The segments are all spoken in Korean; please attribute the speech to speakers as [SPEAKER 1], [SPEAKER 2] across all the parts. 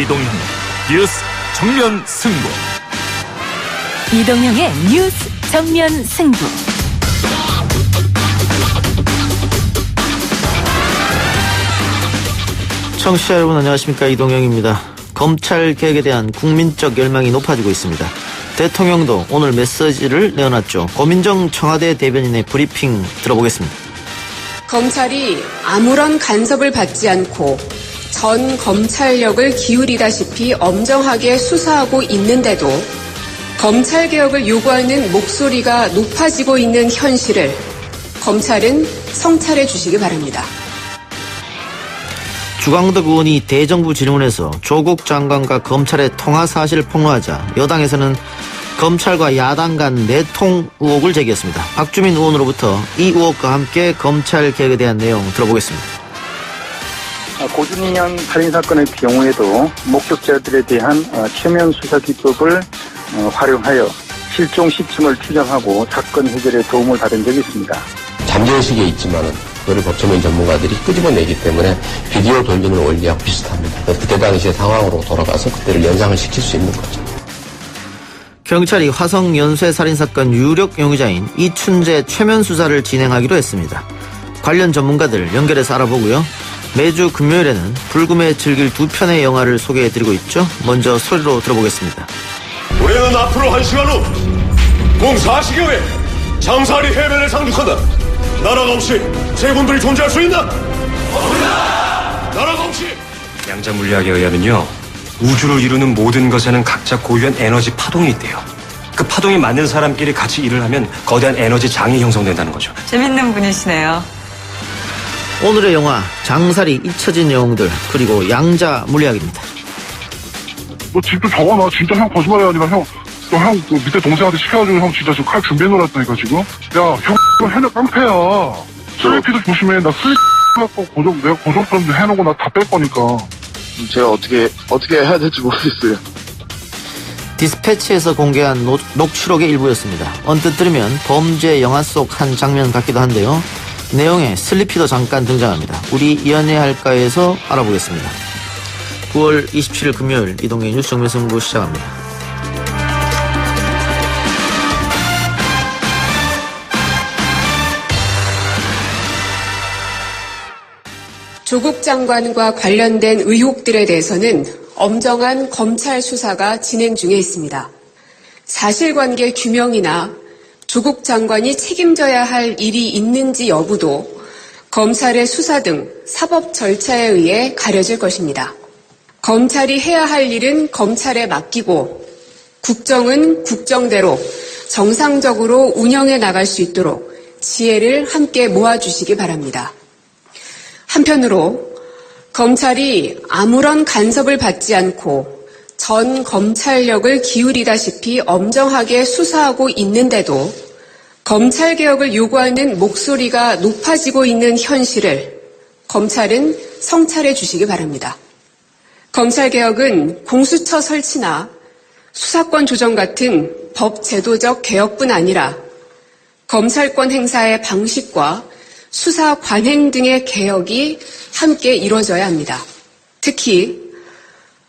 [SPEAKER 1] 이동형 뉴스 정면 승부.
[SPEAKER 2] 이동형의 뉴스 정면 승부.
[SPEAKER 3] 청취자 여러분 안녕하십니까, 이동형입니다. 검찰 개혁에 대한 국민적 열망이 높아지고 있습니다. 대통령도 오늘 메시지를 내어놨죠. 고민정 청와대 대변인의 브리핑 들어보겠습니다.
[SPEAKER 4] 검찰이 아무런 간섭을 받지 않고 전 검찰력을 기울이다시피 엄정하게 수사하고 있는데도 검찰개혁을 요구하는 목소리가 높아지고 있는 현실을 검찰은 성찰해 주시기 바랍니다.
[SPEAKER 3] 주광덕 의원이 대정부 질문에서 조국 장관과 검찰의 통화 사실을 폭로하자 여당에서는 검찰과 야당 간 내통 의혹을 제기했습니다. 박주민 의원으로부터 이 의혹과 함께 검찰 개혁에 대한 내용 들어보겠습니다.
[SPEAKER 5] 고준현 살인사건의 경우에도 목격자들에 대한 최면 수사 기법을 활용하여 실종 시점을 추정하고 사건 해결에 도움을 받은 적이 있습니다. 잠재의식에 있지만은 그거를 법조문 전문가들이 끄집어내기 때문에 비디오 돌리는 원리하고 비슷합니다. 그때 당시의 상황으로 돌아가서 그때를 연상을 시킬 수 있는 거죠.
[SPEAKER 3] 경찰이 화성 연쇄 살인사건 유력 용의자인 이춘재 최면 수사를 진행하기로 했습니다. 관련 전문가들 연결해서 알아보고요. 매주 금요일에는 불금에 즐길 두 편의 영화를 소개해드리고 있죠. 먼저 소리로 들어보겠습니다.
[SPEAKER 6] 우리는 앞으로 1시간 후 공 4시경에 장사리 해변을 상륙한다. 나라가 없이 제군들이 존재할 수 있나? 없다! 나라가 없이.
[SPEAKER 7] 양자 물리학에 의하면요, 우주를 이루는 모든 것에는 각자 고유한 에너지 파동이 있대요. 그 파동이 맞는 사람끼리 같이 일을 하면 거대한 에너지 장이 형성된다는 거죠.
[SPEAKER 8] 재밌는 분이시네요.
[SPEAKER 3] 오늘의 영화 장살이 잊혀진 영웅들, 그리고 양자 물리학입니다.
[SPEAKER 9] 너 집도 적어. 나 진짜 형 거짓말이 아니라 형 그 밑에 동생한테 시켜가지고 형 진짜 지금 칼 준비해놓았다니까 지금. 야 형 해내 깡패야. 슬리피도 조심해. 나 슬리피 갖고 내가 고정편도 해놓고 나 다 뺄 거니까.
[SPEAKER 10] 제가 어떻게 해야 될지 모르겠어요.
[SPEAKER 3] 디스패치에서 공개한 녹취록의 일부였습니다. 언뜻 들으면 범죄 영화 속 한 장면 같기도 한데요. 내용에 슬리피도 잠깐 등장합니다. 우리 연애할까에서 알아보겠습니다. 9월 27일 금요일 이동의 뉴스 정면 승부 시작합니다.
[SPEAKER 4] 조국 장관과 관련된 의혹들에 대해서는 엄정한 검찰 수사가 진행 중에 있습니다. 사실관계 규명이나 조국 장관이 책임져야 할 일이 있는지 여부도 검찰의 수사 등 사법 절차에 의해 가려질 것입니다. 검찰이 해야 할 일은 검찰에 맡기고 국정은 국정대로 정상적으로 운영해 나갈 수 있도록 지혜를 함께 모아주시기 바랍니다. 한편으로 검찰이 아무런 간섭을 받지 않고 전 검찰력을 기울이다시피 엄정하게 수사하고 있는데도 검찰개혁을 요구하는 목소리가 높아지고 있는 현실을 검찰은 성찰해 주시기 바랍니다. 검찰개혁은 공수처 설치나 수사권 조정 같은 법 제도적 개혁뿐 아니라 검찰권 행사의 방식과 수사 관행 등의 개혁이 함께 이루어져야 합니다. 특히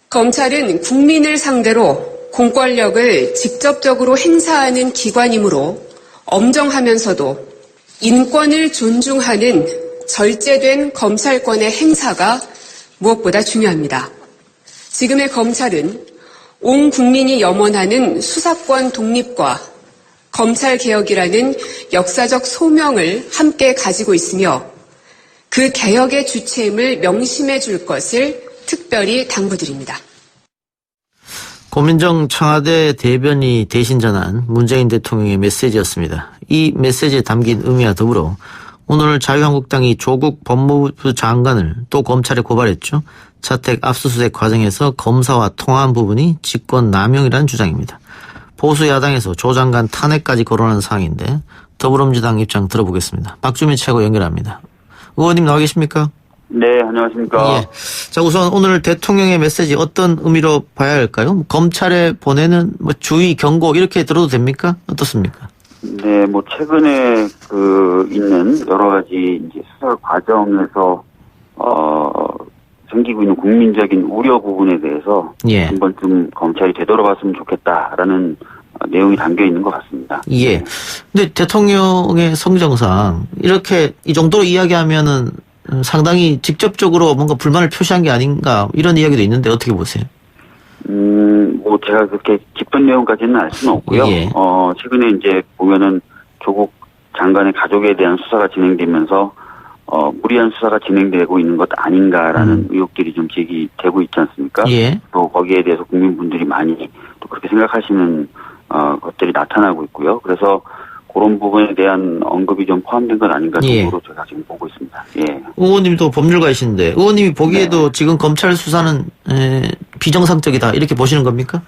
[SPEAKER 4] 검찰은 국민을 상대로 공권력을 직접적으로 행사하는 기관이므로 엄정하면서도 인권을 존중하는 절제된 검찰권의 행사가 무엇보다 중요합니다. 지금의 검찰은 온 국민이 염원하는 수사권 독립과 검찰개혁이라는 역사적 소명을 함께 가지고 있으며 그 개혁의 주체임을 명심해 줄 것을 특별히 당부드립니다.
[SPEAKER 3] 고민정 청와대 대변인이 대신 전한 문재인 대통령의 메시지였습니다. 이 메시지에 담긴 의미와 더불어 오늘 자유한국당이 조국 법무부 장관을 또 검찰에 고발했죠. 자택 압수수색 과정에서 검사와 통화한 부분이 직권남용이라는 주장입니다. 보수 야당에서 조 장관 탄핵까지 거론하는 상황인데 더불어민주당 입장 들어보겠습니다. 박주민 최고 연결합니다. 의원님 나와 계십니까?
[SPEAKER 5] 네, 안녕하십니까.
[SPEAKER 3] 예. 자, 우선 오늘 대통령의 메시지 어떤 의미로 봐야 할까요? 검찰에 보내는 주의, 경고 이렇게 들어도 됩니까? 어떻습니까?
[SPEAKER 5] 네, 최근에 있는 여러 가지 이제 수사 과정에서 생기고 있는 국민적인 우려 부분에 대해서
[SPEAKER 3] 예.
[SPEAKER 5] 한번 좀 검찰이 되돌아봤으면 좋겠다라는 내용이 담겨 있는 것 같습니다.
[SPEAKER 3] 예. 근데 대통령의 성정상 이렇게 이 정도로 이야기하면은 상당히 직접적으로 뭔가 불만을 표시한 게 아닌가 이런 이야기도 있는데 어떻게 보세요?
[SPEAKER 5] 뭐 제가 그렇게 깊은 내용까지는 알 수는 없고요.
[SPEAKER 3] 예.
[SPEAKER 5] 최근에 이제 보면은 조국 장관의 가족에 대한 수사가 진행되면서 무리한 수사가 진행되고 있는 것 아닌가라는 의혹들이 좀 제기되고 있지 않습니까?
[SPEAKER 3] 예.
[SPEAKER 5] 또 거기에 대해서 국민분들이 많이 또 그렇게 생각하시는 것들이 나타나고 있고요. 그래서 그런 부분에 대한 언급이 좀 포함된 건 아닌가 정도로 제가 지금 보고 있습니다. 예.
[SPEAKER 3] 의원님도 법률가이신데 의원님이 보기에도 지금 검찰 수사는 비정상적이다 이렇게 보시는 겁니까?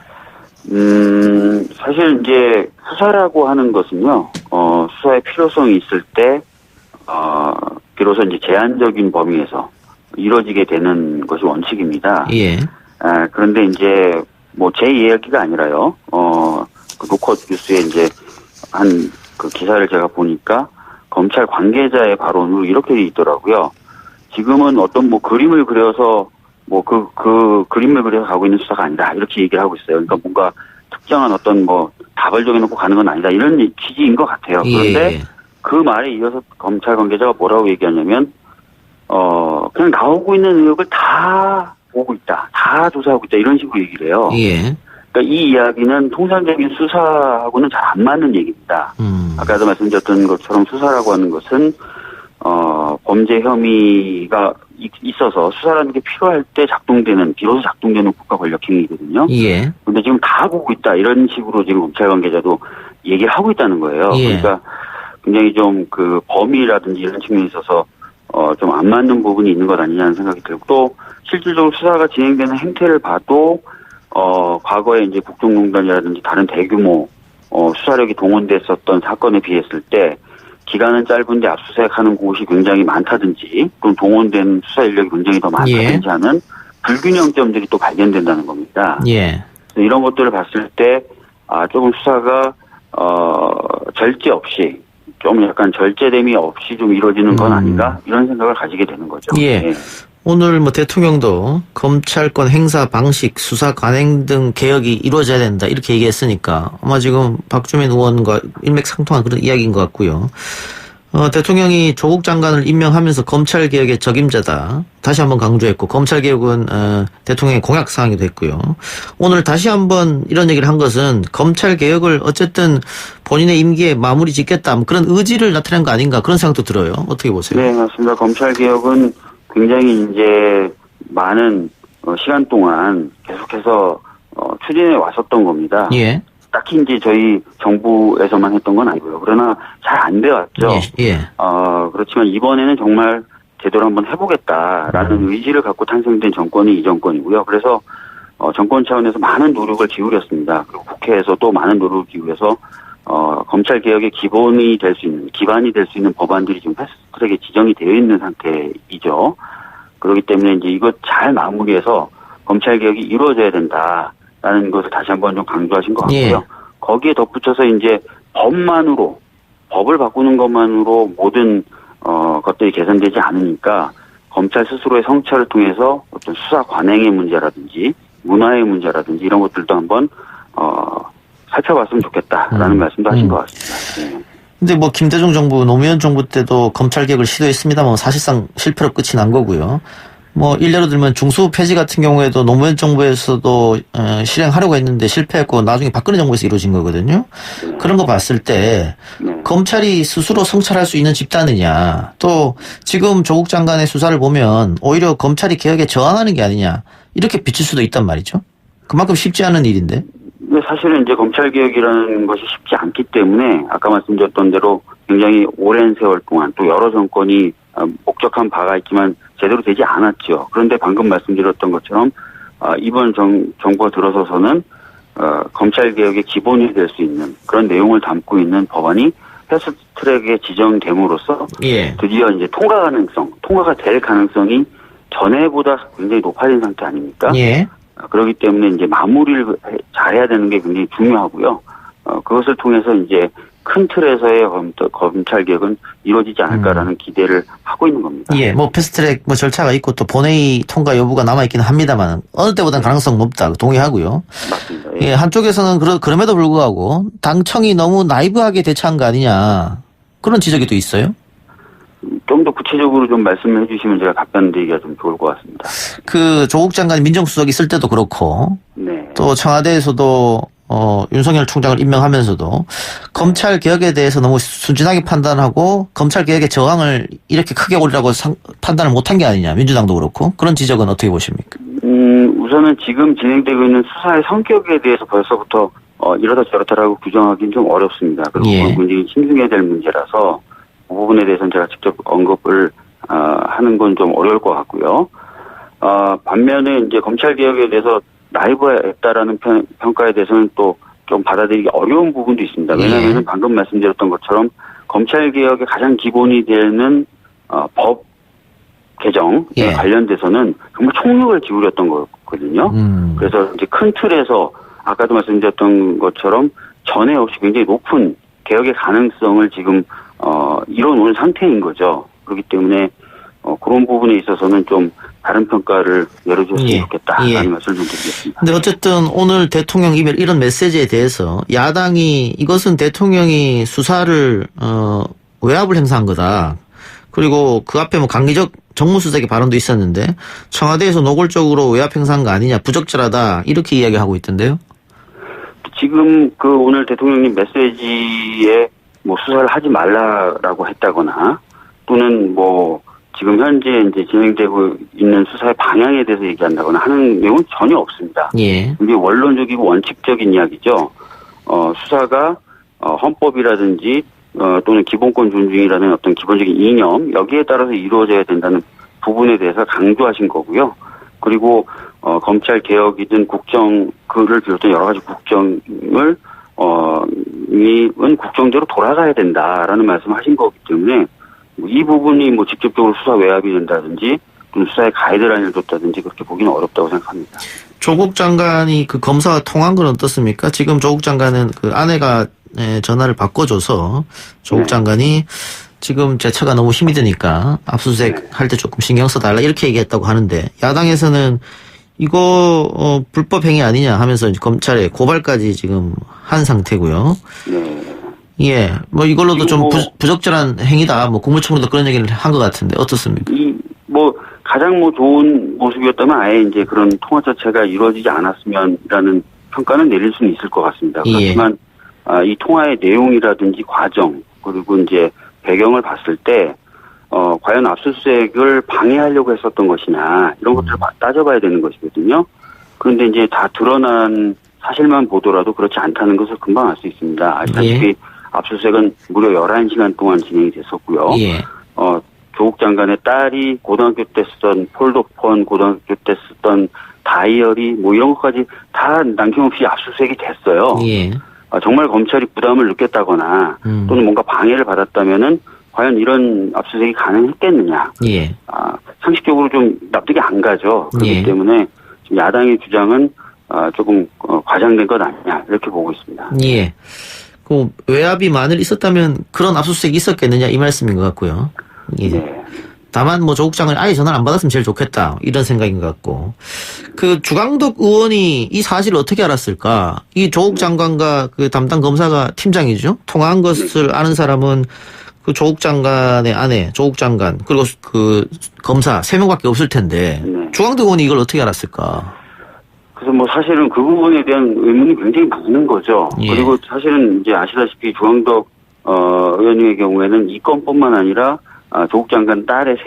[SPEAKER 5] 사실 이제 수사라고 하는 것은요, 수사의 필요성이 있을 때, 비로소 이제 제한적인 범위에서 이루어지게 되는 것이 원칙입니다.
[SPEAKER 3] 예.
[SPEAKER 5] 그런데 이제 뭐 제 이야기가 아니라요, 그 노컷 뉴스에 이제 그 기사를 제가 보니까 검찰 관계자의 발언으로 이렇게 돼 있더라고요. 지금은 어떤 뭐 그림을 그려서 그 그림을 그려서 가고 있는 수사가 아니다. 이렇게 얘기를 하고 있어요. 그러니까 뭔가 특정한 어떤 뭐 답을 정해놓고 가는 건 아니다. 이런 취지인 것 같아요. 그런데 그 말에 이어서 검찰 관계자가 뭐라고 얘기하냐면, 그냥 나오고 있는 의혹을 다 보고 있다. 다 조사하고 있다. 이런 식으로 얘기를 해요.
[SPEAKER 3] 예.
[SPEAKER 5] 그러니까 이 이야기는 통상적인 수사하고는 잘 안 맞는 얘기입니다. 아까도 말씀드렸던 것처럼 수사라고 하는 것은 범죄 혐의가 있어서 수사라는 게 필요할 때 비로소 작동되는 국가 권력 행위거든요.
[SPEAKER 3] 예.
[SPEAKER 5] 근데 지금 다 보고 있다. 이런 식으로 지금 검찰 관계자도 얘기를 하고 있다는 거예요.
[SPEAKER 3] 예.
[SPEAKER 5] 그러니까 굉장히 좀 그 범위라든지 이런 측면에 있어서 좀 안 맞는 부분이 있는 것 아니냐는 생각이 들고 또 실질적으로 수사가 진행되는 행태를 봐도 과거에 이제 국정농단이라든지 다른 대규모 수사력이 동원됐었던 사건에 비했을 때 기간은 짧은데 압수수색하는 곳이 굉장히 많다든지 또는 동원된 수사 인력이 굉장히 더 많다든지 하는 불균형점들이 또 발견된다는 겁니다.
[SPEAKER 3] 예.
[SPEAKER 5] 이런 것들을 봤을 때 조금 수사가 절제 없이 좀 약간 절제됨이 없이 좀 이루어지는 건 아닌가 이런 생각을 가지게 되는 거죠.
[SPEAKER 3] 예.
[SPEAKER 5] 네.
[SPEAKER 3] 오늘 뭐 대통령도 검찰권 행사 방식, 수사 관행 등 개혁이 이루어져야 된다 이렇게 얘기했으니까 아마 지금 박주민 의원과 일맥상통한 그런 이야기인 것 같고요. 대통령이 조국 장관을 임명하면서 검찰 개혁의 적임자다 다시 한번 강조했고 검찰 개혁은 대통령의 공약 사항이기도 했고요. 오늘 다시 한번 이런 얘기를 한 것은 검찰 개혁을 어쨌든 본인의 임기에 마무리 짓겠다 그런 의지를 나타낸 거 아닌가 그런 생각도 들어요. 어떻게 보세요?
[SPEAKER 5] 네, 맞습니다. 검찰 개혁은 굉장히 이제 많은 시간 동안 계속해서 추진해 왔었던 겁니다.
[SPEAKER 3] 예.
[SPEAKER 5] 딱히 이제 저희 정부에서만 했던 건 아니고요. 그러나 잘 안 돼왔죠.
[SPEAKER 3] 예.
[SPEAKER 5] 그렇지만 이번에는 정말 제대로 한번 해보겠다라는 의지를 갖고 탄생된 정권이 이 정권이고요. 그래서 정권 차원에서 많은 노력을 기울였습니다. 그리고 국회에서도 많은 노력을 기울여서 검찰 개혁의 기반이 될 수 있는 법안들이 지금 패스트트랙에 지정이 되어 있는 상태이죠. 그렇기 때문에 이제 이것 잘 마무리해서 검찰 개혁이 이루어져야 된다라는 것을 다시 한번 좀 강조하신 것 같고요.
[SPEAKER 3] 예.
[SPEAKER 5] 거기에 덧붙여서 이제 법을 바꾸는 것만으로 모든 것들이 개선되지 않으니까 검찰 스스로의 성찰을 통해서 어떤 수사 관행의 문제라든지 문화의 문제라든지 이런 것들도 한번 살펴봤으면 좋겠다라는 말씀도 하신 것 같습니다. 네.
[SPEAKER 3] 근데 뭐 김대중 정부, 노무현 정부 때도 검찰 개혁을 시도했습니다만 사실상 실패로 끝이 난 거고요. 뭐 일례로 들면 중수 폐지 같은 경우에도 노무현 정부에서도 실행하려고 했는데 실패했고 나중에 박근혜 정부에서 이루어진 거거든요. 그런 거 봤을 때 검찰이 스스로 성찰할 수 있는 집단이냐 또 지금 조국 장관의 수사를 보면 오히려 검찰이 개혁에 저항하는 게 아니냐 이렇게 비칠 수도 있단 말이죠. 그만큼 쉽지 않은 일인데.
[SPEAKER 5] 네, 사실은 이제 검찰개혁이라는 것이 쉽지 않기 때문에 아까 말씀드렸던 대로 굉장히 오랜 세월 동안 또 여러 정권이 목적한 바가 있지만 제대로 되지 않았죠. 그런데 방금 말씀드렸던 것처럼 이번 정부가 들어서서는 검찰개혁의 기본이 될 수 있는 그런 내용을 담고 있는 법안이 패스트트랙에 지정됨으로써 드디어 이제 통과가 될 가능성이 전에보다 굉장히 높아진 상태 아닙니까?
[SPEAKER 3] 예.
[SPEAKER 5] 그렇기 때문에 이제 마무리를 잘해야 되는 게 굉장히 중요하고요. 그것을 통해서 이제 큰 틀에서의 검찰 개혁은 이루어지지 않을까라는 기대를 하고 있는 겁니다.
[SPEAKER 3] 예, 뭐 패스트트랙 뭐 절차가 있고 또 본회의 통과 여부가 남아 있기는 합니다만 어느 때보다는 가능성 높다 동의하고요.
[SPEAKER 5] 맞습니다.
[SPEAKER 3] 예, 한쪽에서는 그럼에도 불구하고 당청이 너무 나이브하게 대처한 거 아니냐 그런 지적이 또 있어요.
[SPEAKER 5] 좀 더 구체적으로 좀 말씀해 주시면 제가 답변드리기가 좀 좋을 것 같습니다.
[SPEAKER 3] 그 조국 장관이 민정수석이 있을 때도 그렇고
[SPEAKER 5] 네.
[SPEAKER 3] 또 청와대에서도 윤석열 총장을 임명하면서도 검찰 개혁에 대해서 너무 순진하게 판단하고 검찰 개혁의 저항을 이렇게 크게 올리라고 판단을 못한 게 아니냐 민주당도 그렇고 그런 지적은 어떻게 보십니까?
[SPEAKER 5] 우선은 지금 진행되고 있는 수사의 성격에 대해서 벌써부터 이러다 저러다라고 규정하기는 좀 어렵습니다. 그리고
[SPEAKER 3] 예.
[SPEAKER 5] 굉장히 신중해야 될 문제라서 그 부분에 대해서는 제가 직접 언급을 하는 건 좀 어려울 것 같고요. 반면에 이제 검찰 개혁에 대해서 나이브했다라는 평가에 대해서는 또 좀 받아들이기 어려운 부분도 있습니다. 왜냐하면 방금 말씀드렸던 것처럼 검찰 개혁의 가장 기본이 되는 법 개정에 관련돼서는 정말 총력을 기울였던 거거든요. 그래서 이제 큰 틀에서 아까도 말씀드렸던 것처럼 전에 없이 굉장히 높은 개혁의 가능성을 지금 이뤄놓은 상태인 거죠. 그렇기 때문에 그런 부분에 있어서는 좀 다른 평가를 내려줬으면 좋겠다라는 말씀을 좀 드리겠습니다.
[SPEAKER 3] 근데 어쨌든 오늘 대통령 이런 메시지에 대해서 야당이 이것은 대통령이 수사를 외압을 행사한 거다. 그리고 그 앞에 뭐 강기적 정무수석의 발언도 있었는데 청와대에서 노골적으로 외압 행사한 거 아니냐 부적절하다 이렇게 이야기하고 있던데요.
[SPEAKER 5] 지금 그 오늘 대통령님 메시지에 뭐 수사를 하지 말라라고 했다거나 또는 뭐 지금 현재 이제 진행되고 있는 수사의 방향에 대해서 얘기한다거나 하는 내용은 전혀 없습니다.
[SPEAKER 3] 예.
[SPEAKER 5] 이게 원론적이고 원칙적인 이야기죠. 수사가 헌법이라든지 또는 기본권 존중이라는 어떤 기본적인 이념 여기에 따라서 이루어져야 된다는 부분에 대해서 강조하신 거고요. 그리고 검찰 개혁이든 국정 그를 비롯한 여러 가지 국정을 은 국정대로 돌아가야 된다라는 말씀하신 거기 때문에 이 부분이 뭐 직접적으로 수사 외압이 된다든지 좀 수사에 가이드라인을 줬다든지 그렇게 보기는 어렵다고 생각합니다.
[SPEAKER 3] 조국 장관이 그 검사와 통한 건 어떻습니까? 지금 조국 장관은 그 아내가 전화를 바꿔줘서 조국 장관이 지금 제 차가 너무 힘이 드니까 압수수색 할 때 조금 신경 써달라 이렇게 얘기했다고 하는데 야당에서는 이거 불법 행위 아니냐 하면서 이제 검찰에 고발까지 지금 한 상태고요.
[SPEAKER 5] 네.
[SPEAKER 3] 예, 뭐 이걸로도 좀 부적절한 행위다. 뭐 국무총리도 그런 얘기를 한 것 같은데 어떻습니까?
[SPEAKER 5] 가장 좋은 모습이었다면 아예 이제 그런 통화 자체가 이루어지지 않았으면이라는 평가는 내릴 수는 있을 것 같습니다. 그렇지만 이 통화의 내용이라든지 과정 그리고 이제 배경을 봤을 때 과연 압수수색을 방해하려고 했었던 것이냐 이런 것들을 따져봐야 되는 것이거든요. 그런데 이제 다 드러난 사실만 보더라도 그렇지 않다는 것을 금방 알 수 있습니다. 아시다시피 압수수색은 무려 11시간 동안 진행이 됐었고요. 조국 장관의 딸이 고등학교 때 쓰던 폴더폰, 고등학교 때 쓰던 다이어리 뭐 이런 것까지 다 남김없이 압수수색이 됐어요. 정말 검찰이 부담을 느꼈다거나 또는 뭔가 방해를 받았다면은 과연 이런 압수수색이 가능했겠느냐. 상식적으로 좀 납득이 안 가죠. 그렇기 때문에 지금 야당의 주장은 조금 과장된 것 아니냐 이렇게 보고 있습니다.
[SPEAKER 3] 예. 그 외압이 만일 있었다면 그런 압수수색이 있었겠느냐 이 말씀인 것 같고요. 다만 뭐 조국 장관이 아예 전화를 안 받았으면 제일 좋겠다 이런 생각인 것 같고 그 주강덕 의원이 이 사실을 어떻게 알았을까? 이 조국 장관과 그 담당 검사가 팀장이죠. 통화한 것을 아는 사람은 그 조국 장관의 아내, 조국 장관 그리고 그 검사 3명밖에 없을 텐데 주강덕 의원이 이걸 어떻게 알았을까?
[SPEAKER 5] 그래서 뭐 사실은 그 부분에 대한 의문이 굉장히 많은 거죠. 그리고 사실은 이제 아시다시피 주강덕 의원님의 경우에는 이 건뿐만 아니라 조국 장관 딸의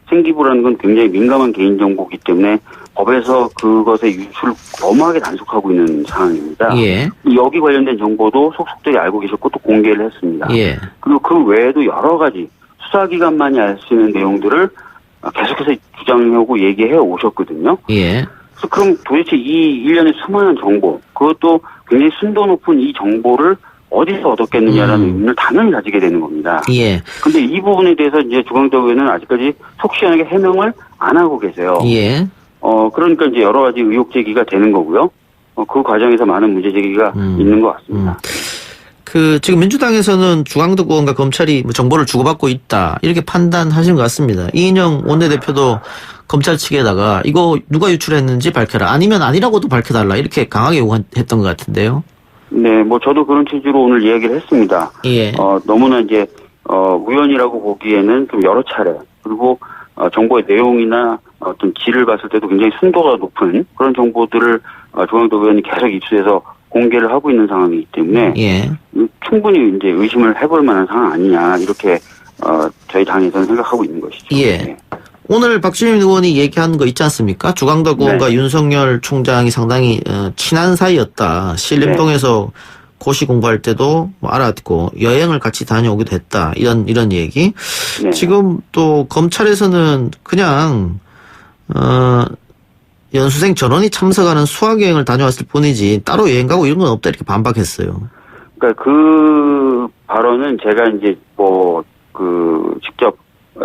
[SPEAKER 5] 생기부라는 건 굉장히 민감한 개인정보이기 때문에 법에서 그것의 유출을 너무하게 단속하고 있는 상황입니다. 여기 관련된 정보도 속속들이 알고 계셨고 또 공개를 했습니다. 그리고 그 외에도 여러 가지 수사기관만이 알 수 있는 내용들을 계속해서 주장하고 얘기해 오셨거든요. 그래서 그럼 도대체 이 일련의 수많은 정보, 그것도 굉장히 순도 높은 이 정보를 어디서 얻었겠느냐라는 의문을 당연히 가지게 되는 겁니다. 근데 이 부분에 대해서 이제 주강덕 의원은 아직까지 속 시원하게 해명을 안 하고 계세요. 그러니까 이제 여러 가지 의혹 제기가 되는 거고요. 그 과정에서 많은 문제 제기가 있는 것 같습니다.
[SPEAKER 3] 지금 민주당에서는 주광덕 의원과 검찰이 뭐 정보를 주고받고 있다 이렇게 판단하신 것 같습니다. 이인영 원내대표도 검찰 측에다가 이거 누가 유출했는지 밝혀라 아니면 아니라고도 밝혀달라 이렇게 강하게 요구했던 것 같은데요.
[SPEAKER 8] 네, 뭐 저도 그런 취지로 오늘 이야기를 했습니다.
[SPEAKER 3] 예.
[SPEAKER 8] 너무나 이제 우연이라고 보기에는 좀 여러 차례 그리고 정보의 내용이나 어떤 질을 봤을 때도 굉장히 순도가 높은 그런 정보들을 주광덕 의원이 계속 입수해서 공개를 하고 있는 상황이기 때문에
[SPEAKER 3] 예.
[SPEAKER 8] 충분히 이제 의심을 해볼 만한 상황 아니냐 이렇게 저희 당에서는 생각하고 있는 것이죠.
[SPEAKER 3] 예.
[SPEAKER 8] 네.
[SPEAKER 3] 오늘 박주민 의원이 얘기한 거 있지 않습니까? 주광덕 의원과
[SPEAKER 8] 네.
[SPEAKER 3] 윤석열 총장이 상당히 친한 사이였다. 신림동에서 고시 공부할 때도 뭐 알았고 여행을 같이 다녀오기도 했다. 이런 얘기.
[SPEAKER 8] 네.
[SPEAKER 3] 지금 또 검찰에서는 그냥 연수생 전원이 참석하는 수학여행을 다녀왔을 뿐이지 따로 여행 가고 이런 건 없다 이렇게 반박했어요.
[SPEAKER 8] 그러니까 그 발언은 제가 이제 직접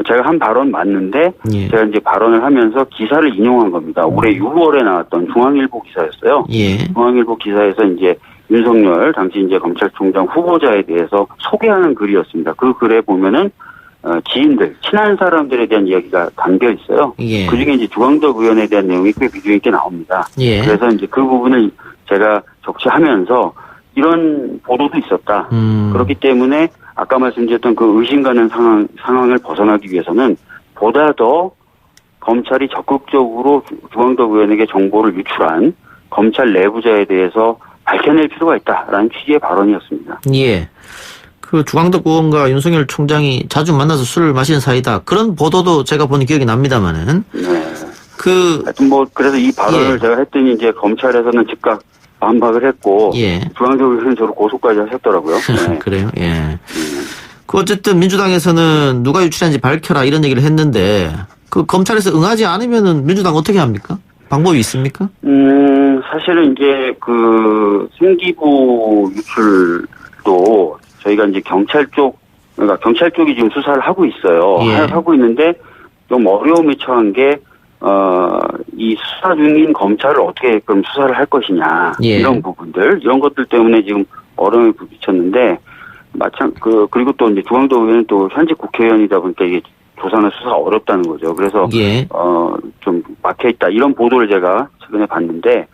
[SPEAKER 8] 제가 한 발언 맞는데
[SPEAKER 3] 예.
[SPEAKER 8] 제가 이제 발언을 하면서 기사를 인용한 겁니다. 올해 6월에 나왔던 중앙일보 기사였어요.
[SPEAKER 3] 예.
[SPEAKER 8] 중앙일보 기사에서 이제 윤석열 당시 이제 검찰총장 후보자에 대해서 소개하는 글이었습니다. 그 글에 보면은 지인들, 친한 사람들에 대한 이야기가 담겨 있어요.
[SPEAKER 3] 예.
[SPEAKER 8] 그 중에 이제 주광덕 의원에 대한 내용이 꽤 비중 있게 나옵니다.
[SPEAKER 3] 예.
[SPEAKER 8] 그래서 이제 그 부분을 제가 적시하면서 이런 보도도 있었다. 그렇기 때문에 아까 말씀드렸던 그 의심 가는 상황을 벗어나기 위해서는 보다 더 검찰이 적극적으로 주광덕 의원에게 정보를 유출한 검찰 내부자에 대해서 밝혀낼 필요가 있다라는 취지의 발언이었습니다.
[SPEAKER 3] 예. 주광덕 의원과 윤석열 총장이 자주 만나서 술을 마시는 사이다. 그런 보도도 제가 본 기억이 납니다만은.
[SPEAKER 8] 네. 하여튼 그래서 이 발언을
[SPEAKER 3] 예.
[SPEAKER 8] 제가 했더니 이제 검찰에서는 즉각 반박을 했고.
[SPEAKER 3] 예.
[SPEAKER 8] 주광덕 의원은 저를 고소까지 하셨더라고요. 네.
[SPEAKER 3] 그래요? 예. 어쨌든 민주당에서는 누가 유출했는지 밝혀라 이런 얘기를 했는데 검찰에서 응하지 않으면은 민주당 어떻게 합니까? 방법이 있습니까?
[SPEAKER 8] 사실은 이제 생기부 유출도 저희가 이제 경찰 쪽이 지금 수사를 하고 있어요.
[SPEAKER 3] 예.
[SPEAKER 8] 하고 있는데 좀 어려움에 처한 게 이 수사 중인 검찰을 어떻게 그럼 수사를 할 것이냐
[SPEAKER 3] 예.
[SPEAKER 8] 이런 부분들 이런 것들 때문에 지금 어려움에 부딪혔는데 그리고 또 이제 주광덕 의원은 또 현직 국회의원이다 보니까 이게 조사나 수사가 어렵다는 거죠. 그래서
[SPEAKER 3] 예.
[SPEAKER 8] 좀 막혀 있다 이런 보도를 제가 최근에 봤는데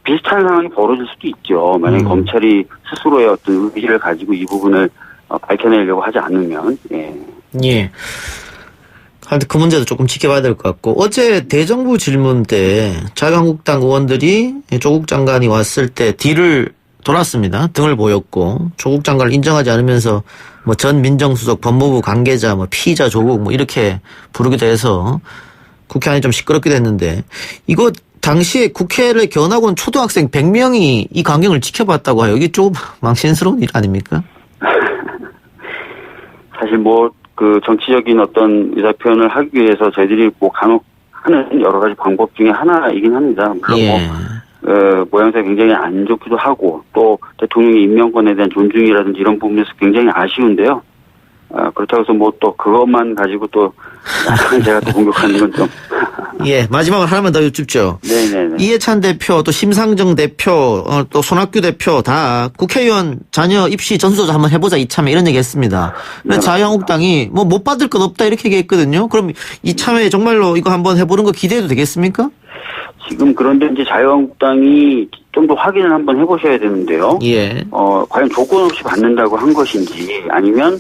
[SPEAKER 8] 비슷한 상황이 벌어질 수도 있죠. 만약에 검찰이 스스로의 어떤 의지를 가지고 이 부분을 밝혀내려고 하지 않으면. 예.
[SPEAKER 3] 예. 하여튼 그 문제도 조금 지켜봐야 될 것 같고 어제 대정부 질문 때 자유한국당 의원들이 조국 장관이 왔을 때 뒤를 돌았습니다. 등을 보였고 조국 장관을 인정하지 않으면서 전 민정수석 법무부 관계자 피의자 조국 이렇게 부르기도 해서 국회 안이 좀 시끄럽기도 했는데 이거 당시에 국회를 견하고 온 초등학생 100명이 이 광경을 지켜봤다고 해요. 이게 좀 망신스러운 일 아닙니까?
[SPEAKER 8] 사실 정치적인 어떤 의사 표현을 하기 위해서 저희들이 간혹 하는 여러 가지 방법 중에 하나이긴 합니다. 물론
[SPEAKER 3] 예.
[SPEAKER 8] 모양새가 굉장히 안 좋기도 하고 또 대통령의 임명권에 대한 존중이라든지 이런 부분에서 굉장히 아쉬운데요. 그렇다고 해서 또 그것만 가지고 또 제가 또 공격하는 건 좀.
[SPEAKER 3] 예, 마지막으로 하나만 더 여쭙죠.
[SPEAKER 8] 네네네.
[SPEAKER 3] 이해찬 대표, 또 심상정 대표, 또 손학규 대표 다 국회의원 자녀 입시 전수조사 한번 해보자 이참에 이런 얘기 했습니다. 근데 자유한국당이 못 받을 건 없다 이렇게 얘기했거든요. 그럼 이참에 정말로 이거 한번 해보는 거 기대해도 되겠습니까?
[SPEAKER 8] 지금 그런데 이제 자유한국당이 좀 더 확인을 한번 해보셔야 되는데요.
[SPEAKER 3] 예.
[SPEAKER 8] 과연 조건 없이 받는다고 한 것인지 아니면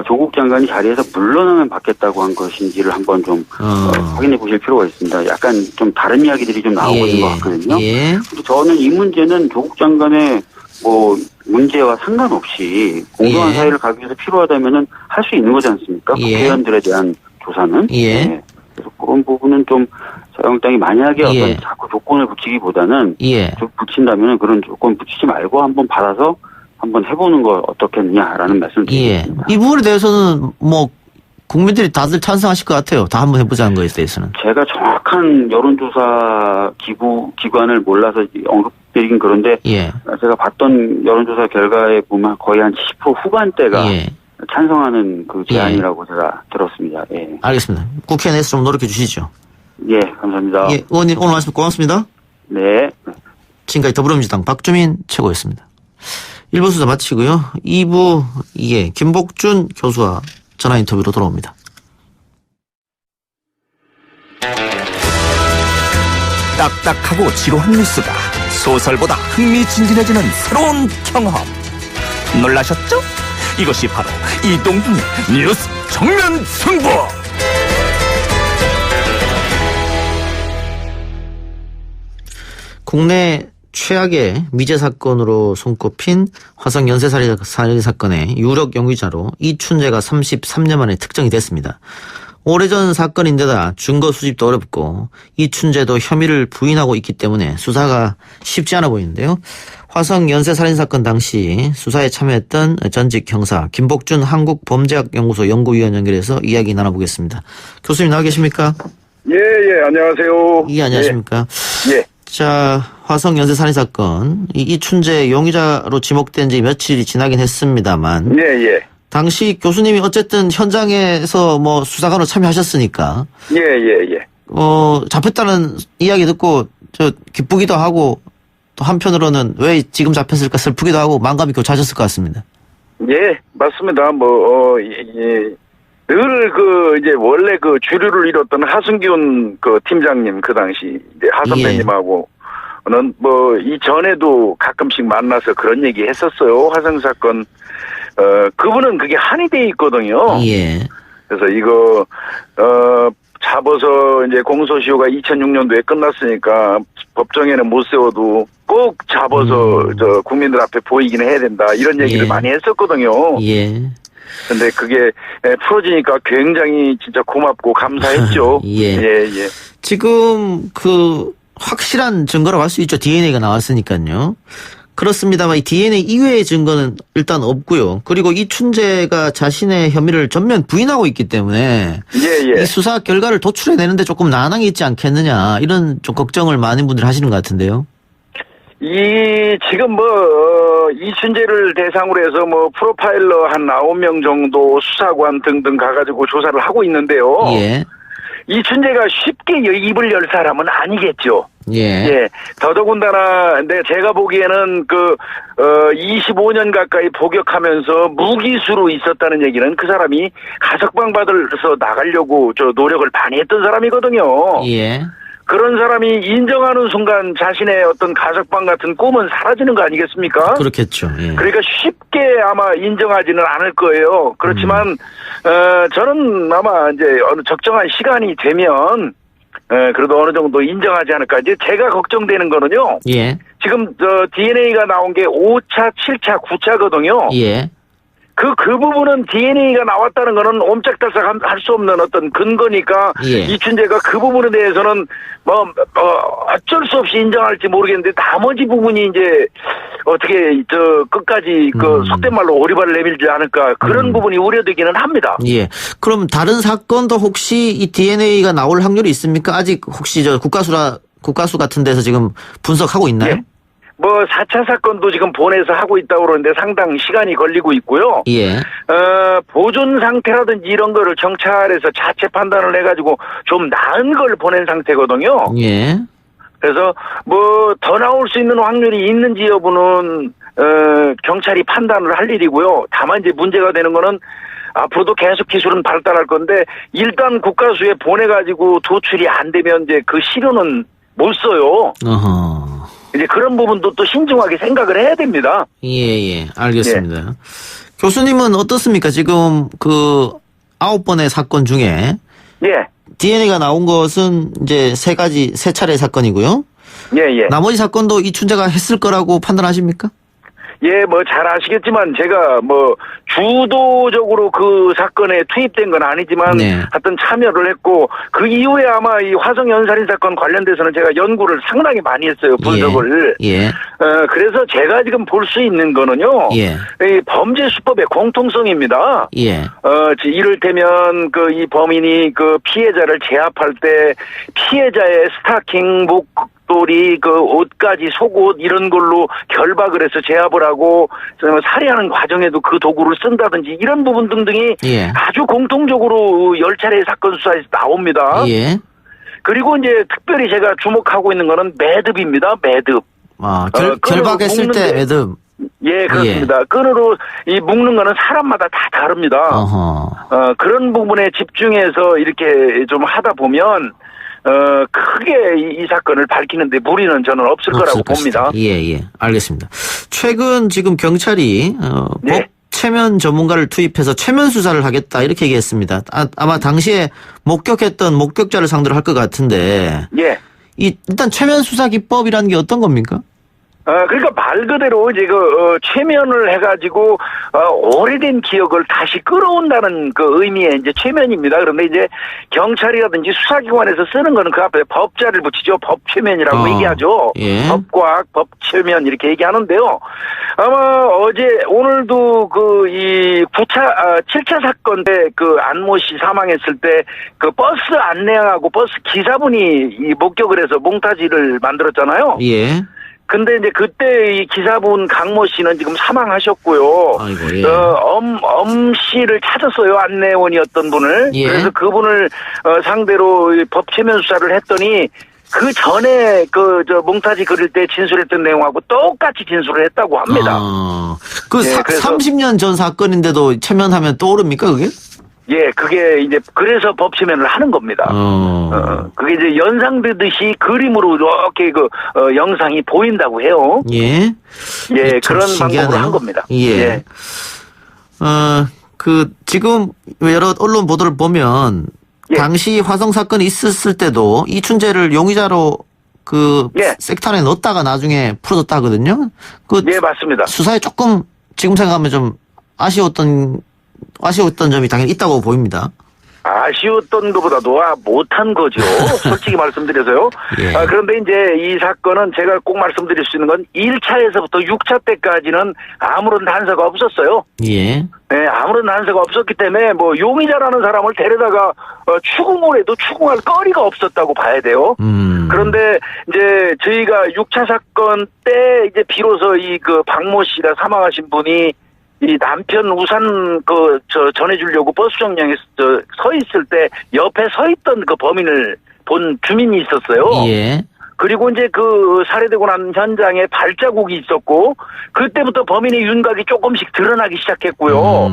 [SPEAKER 8] 조국 장관이 자리에서 물러나면 받겠다고 한 것인지를 한번 좀 확인해 보실 필요가 있습니다. 약간 좀 다른 이야기들이 좀 나오고 있는 것 같거든요.
[SPEAKER 3] 예.
[SPEAKER 8] 근데 저는 이 문제는 조국 장관의 문제와 상관없이 공정한
[SPEAKER 3] 예.
[SPEAKER 8] 사회를 가기 위해서 필요하다면은 할 수 있는 거지 않습니까?
[SPEAKER 3] 예.
[SPEAKER 8] 국회의원들에 대한 조사는.
[SPEAKER 3] 예.
[SPEAKER 8] 네. 그래서 그런 부분은 좀 자유한국당이 만약에 어떤 자꾸 조건을 붙이기보다는 붙인다면은 그런 조건 붙이지 말고 한번 받아서 한번 해보는 걸 어떻겠느냐라는 말씀을 드리겠습니다.
[SPEAKER 3] 이 부분에 대해서는 국민들이 다들 찬성하실 것 같아요. 다 한번 해보자는 거에 대해서는.
[SPEAKER 8] 제가 정확한 여론조사 기관을 몰라서 언급드리긴 그런데 제가 봤던 여론조사 결과에 보면 거의 한 70% 후반대가 찬성하는 그 제안이라고 제가 들었습니다. 예.
[SPEAKER 3] 알겠습니다. 국회 내에서 좀 노력해 주시죠.
[SPEAKER 8] 예, 감사합니다.
[SPEAKER 3] 예, 의원님 오늘 말씀 고맙습니다.
[SPEAKER 8] 네.
[SPEAKER 3] 지금까지 더불어민주당 박주민 최고였습니다. 1부 수사 마치고요. 2부 이게 김복준 교수와 전화 인터뷰로 돌아옵니다.
[SPEAKER 1] 딱딱하고 지루한 뉴스가 소설보다 흥미진진해지는 새로운 경험. 놀라셨죠? 이것이 바로 이동준의 뉴스 정면 승부.
[SPEAKER 3] 국내 최악의 미제 사건으로 손꼽힌 화성 연쇄살인 사건의 유력 용의자로 이춘재가 33년 만에 특정이 됐습니다. 오래전 사건인데다 증거 수집도 어렵고 이춘재도 혐의를 부인하고 있기 때문에 수사가 쉽지 않아 보이는데요. 화성 연쇄살인 사건 당시 수사에 참여했던 전직 형사 김복준 한국범죄학연구소 연구위원 연결해서 이야기 나눠보겠습니다. 교수님 나와 계십니까?
[SPEAKER 5] 예, 안녕하세요.
[SPEAKER 3] 예, 안녕하십니까?
[SPEAKER 5] 예.
[SPEAKER 3] 자, 화성 연쇄살인 사건 이춘재 용의자로 지목된 지 며칠이 지나긴 했습니다만
[SPEAKER 5] 예.
[SPEAKER 3] 당시 교수님이 어쨌든 현장에서 뭐 수사관으로 참여하셨으니까
[SPEAKER 5] 예.
[SPEAKER 3] 잡혔다는 이야기 듣고 저 기쁘기도 하고 또 한편으로는 왜 지금 잡혔을까 슬프기도 하고 만감이 교차하셨을 것 같습니다.
[SPEAKER 5] 예, 맞습니다. 늘 이제 원래 주류를 이뤘던 하승균 팀장님 그 당시 이제 하 선배님하고는 이전에도 가끔씩 만나서 그런 얘기 했었어요. 화성 사건. 그분은 그게 한이 돼 있거든요.
[SPEAKER 3] 예.
[SPEAKER 5] 그래서 이거, 잡아서 이제 공소시효가 2006년도에 끝났으니까 법정에는 못 세워도 꼭 잡아서 국민들 앞에 보이기는 해야 된다. 이런 얘기를 많이 했었거든요.
[SPEAKER 3] 예.
[SPEAKER 5] 근데 그게 풀어지니까 굉장히 진짜 고맙고 감사했죠.
[SPEAKER 3] 예. 지금 확실한 증거라고 할 수 있죠. DNA가 나왔으니까요. 그렇습니다만 이 DNA 이외의 증거는 일단 없고요. 그리고 이춘재가 자신의 혐의를 전면 부인하고 있기 때문에 이 수사 결과를 도출해내는데 조금 난항이 있지 않겠느냐 이런 좀 걱정을 많은 분들이 하시는 것 같은데요.
[SPEAKER 5] 지금 이춘재를 대상으로 해서 프로파일러 한 9명 정도 수사관 등등 가가지고 조사를 하고 있는데요.
[SPEAKER 3] 예.
[SPEAKER 5] 이춘재가 쉽게 입을 열 사람은 아니겠죠.
[SPEAKER 3] 예.
[SPEAKER 5] 더더군다나, 제가 보기에는 25년 가까이 복역하면서 무기수로 있었다는 얘기는 그 사람이 가석방 받아서 나가려고 노력을 많이 했던 사람이거든요.
[SPEAKER 3] 예.
[SPEAKER 5] 그런 사람이 인정하는 순간 자신의 어떤 가석방 같은 꿈은 사라지는 거 아니겠습니까?
[SPEAKER 3] 그렇겠죠. 예.
[SPEAKER 5] 그러니까 쉽게 아마 인정하지는 않을 거예요. 그렇지만, 저는 아마 이제 어느 적정한 시간이 되면, 그래도 어느 정도 인정하지 않을까. 이제 제가 걱정되는 거는요.
[SPEAKER 3] 예.
[SPEAKER 5] 지금, DNA가 나온 게 5차, 7차, 9차거든요.
[SPEAKER 3] 예.
[SPEAKER 5] 그 부분은 DNA가 나왔다는 거는 옴짝달싹 할 수 없는 어떤 근거니까 이춘재가 그 부분에 대해서는 어쩔 수 없이 인정할지 모르겠는데 나머지 부분이 이제 어떻게 끝까지 속된 말로 오리발을 내밀지 않을까 그런 부분이 우려되기는 합니다.
[SPEAKER 3] 예. 그럼 다른 사건도 혹시 이 DNA가 나올 확률이 있습니까? 아직 혹시 국가수 같은 데서 지금 분석하고 있나요?
[SPEAKER 5] 예. 4차 사건도 지금 본에서 하고 있다고 그러는데 상당 시간이 걸리고 있고요.
[SPEAKER 3] 예.
[SPEAKER 5] 보존 상태라든지 이런 거를 경찰에서 자체 판단을 해가지고 좀 나은 걸 보낸 상태거든요.
[SPEAKER 3] 예.
[SPEAKER 5] 그래서 더 나올 수 있는 확률이 있는지 여부는, 경찰이 판단을 할 일이고요. 다만 이제 문제가 되는 거는 앞으로도 계속 기술은 발달할 건데 일단 국가수에 보내가지고 도출이 안 되면 이제 그 시료는 못 써요.
[SPEAKER 3] 어허.
[SPEAKER 5] 이제 그런 부분도 또 신중하게 생각을 해야 됩니다.
[SPEAKER 3] 예. 알겠습니다. 교수님은 어떻습니까? 지금 9번의 사건 중에. DNA가 나온 것은 이제 세 차례 사건이고요. 나머지 사건도 이춘재가 했을 거라고 판단하십니까?
[SPEAKER 5] 잘 아시겠지만 제가 주도적으로 그 사건에 투입된 건 아니지만 하여튼 참여를 했고 그 이후에 아마 이 화성 연살인 사건 관련돼서는 제가 연구를 상당히 많이 했어요. 분석을. 그래서 제가 지금 볼 수 있는 거는요. 이 범죄 수법의 공통성입니다. 이를테면 이 범인이 피해자를 제압할 때 피해자의 스타킹, 목도리, 옷까지 속옷 이런 걸로 결박을 해서 제압을 하고 살해하는 과정에도 그 도구를 쓴다든지 이런 부분 등등이 아주 공통적으로 10차례 사건 수사에서 나옵니다. 그리고 이제 특별히 제가 주목하고 있는 거는 매듭입니다. 매듭.
[SPEAKER 3] 결박했을 때 매듭.
[SPEAKER 5] 예, 그렇습니다.
[SPEAKER 3] 예.
[SPEAKER 5] 끈으로 이 묶는 거는 사람마다 다 다릅니다. 그런 부분에 집중해서 이렇게 좀 하다 보면 크게 이 사건을 밝히는데 무리는 저는 없을 거라고 봅니다.
[SPEAKER 3] 예, 알겠습니다. 최근 지금 경찰이
[SPEAKER 5] 네.
[SPEAKER 3] 법 최면 전문가를 투입해서 최면 수사를 하겠다 이렇게 얘기했습니다. 아마 당시에 목격했던 목격자를 상대로 할 것 같은데.
[SPEAKER 5] 예.
[SPEAKER 3] 일단 최면 수사 기법이라는 게 어떤 겁니까?
[SPEAKER 5] 그러니까 말 그대로 이제 최면을 해가지고 오래된 기억을 다시 끌어온다는 그 의미의 이제 최면입니다. 그런데 이제 경찰이라든지 수사기관에서 쓰는 거는 그 앞에 법자를 붙이죠. 법최면이라고 얘기하죠.
[SPEAKER 3] 예.
[SPEAKER 5] 법과학, 법최면 이렇게 얘기하는데요. 아마 오늘도 이 7차 사건 때 그 안모 씨 사망했을 때 그 버스 안내양하고 버스 기사분이 이 목격을 해서 몽타지를 만들었잖아요.
[SPEAKER 3] 예.
[SPEAKER 5] 근데 이제 그때 이 기사분 강모 씨는 지금 사망하셨고요.
[SPEAKER 3] 아이고, 예.
[SPEAKER 5] 엄 씨를 찾았어요. 안내원이었던 분을.
[SPEAKER 3] 예.
[SPEAKER 5] 그래서 그분을 상대로 법체면 수사를 했더니 그 전에 몽타지 그릴 때 진술했던 내용하고 똑같이 진술을 했다고 합니다.
[SPEAKER 3] 그래서 30년 전 사건인데도 체면하면 떠오릅니까, 그게?
[SPEAKER 5] 예, 그게 이제 그래서 법체면을 하는 겁니다. 그게 이제 연상되듯이 그림으로 이렇게 영상이 보인다고 해요.
[SPEAKER 3] 예.
[SPEAKER 5] 예, 그런 방법으로 한 겁니다.
[SPEAKER 3] 예. 지금 여러 언론 보도를 보면
[SPEAKER 5] 예.
[SPEAKER 3] 당시 화성 사건이 있었을 때도 이춘재를 용의자로
[SPEAKER 5] 예.
[SPEAKER 3] 섹탄에 넣었다가 나중에 풀어졌다 하거든요.
[SPEAKER 5] 예, 맞습니다.
[SPEAKER 3] 수사에 조금 지금 생각하면 좀 아쉬웠던 점이 당연히 있다고 보입니다.
[SPEAKER 5] 아쉬웠던 것보다도 못한 거죠. 솔직히 말씀드려서요.
[SPEAKER 3] 예.
[SPEAKER 5] 그런데 이제 이 사건은 제가 꼭 말씀드릴 수 있는 건 1차에서부터 6차 때까지는 아무런 단서가 없었어요.
[SPEAKER 3] 예.
[SPEAKER 5] 네, 아무런 단서가 없었기 때문에 용의자라는 사람을 데려다가 추궁을 해도 추궁할 거리가 없었다고 봐야 돼요. 그런데 이제 저희가 6차 사건 때 이제 비로소 박모 씨가 사망하신 분이 이 남편 우산 전해주려고 버스 정류장에 서 있을 때 옆에 서 있던 그 범인을 본 주민이 있었어요.
[SPEAKER 3] 예.
[SPEAKER 5] 그리고 이제 살해되고 난 현장에 발자국이 있었고 그때부터 범인의 윤곽이 조금씩 드러나기 시작했고요.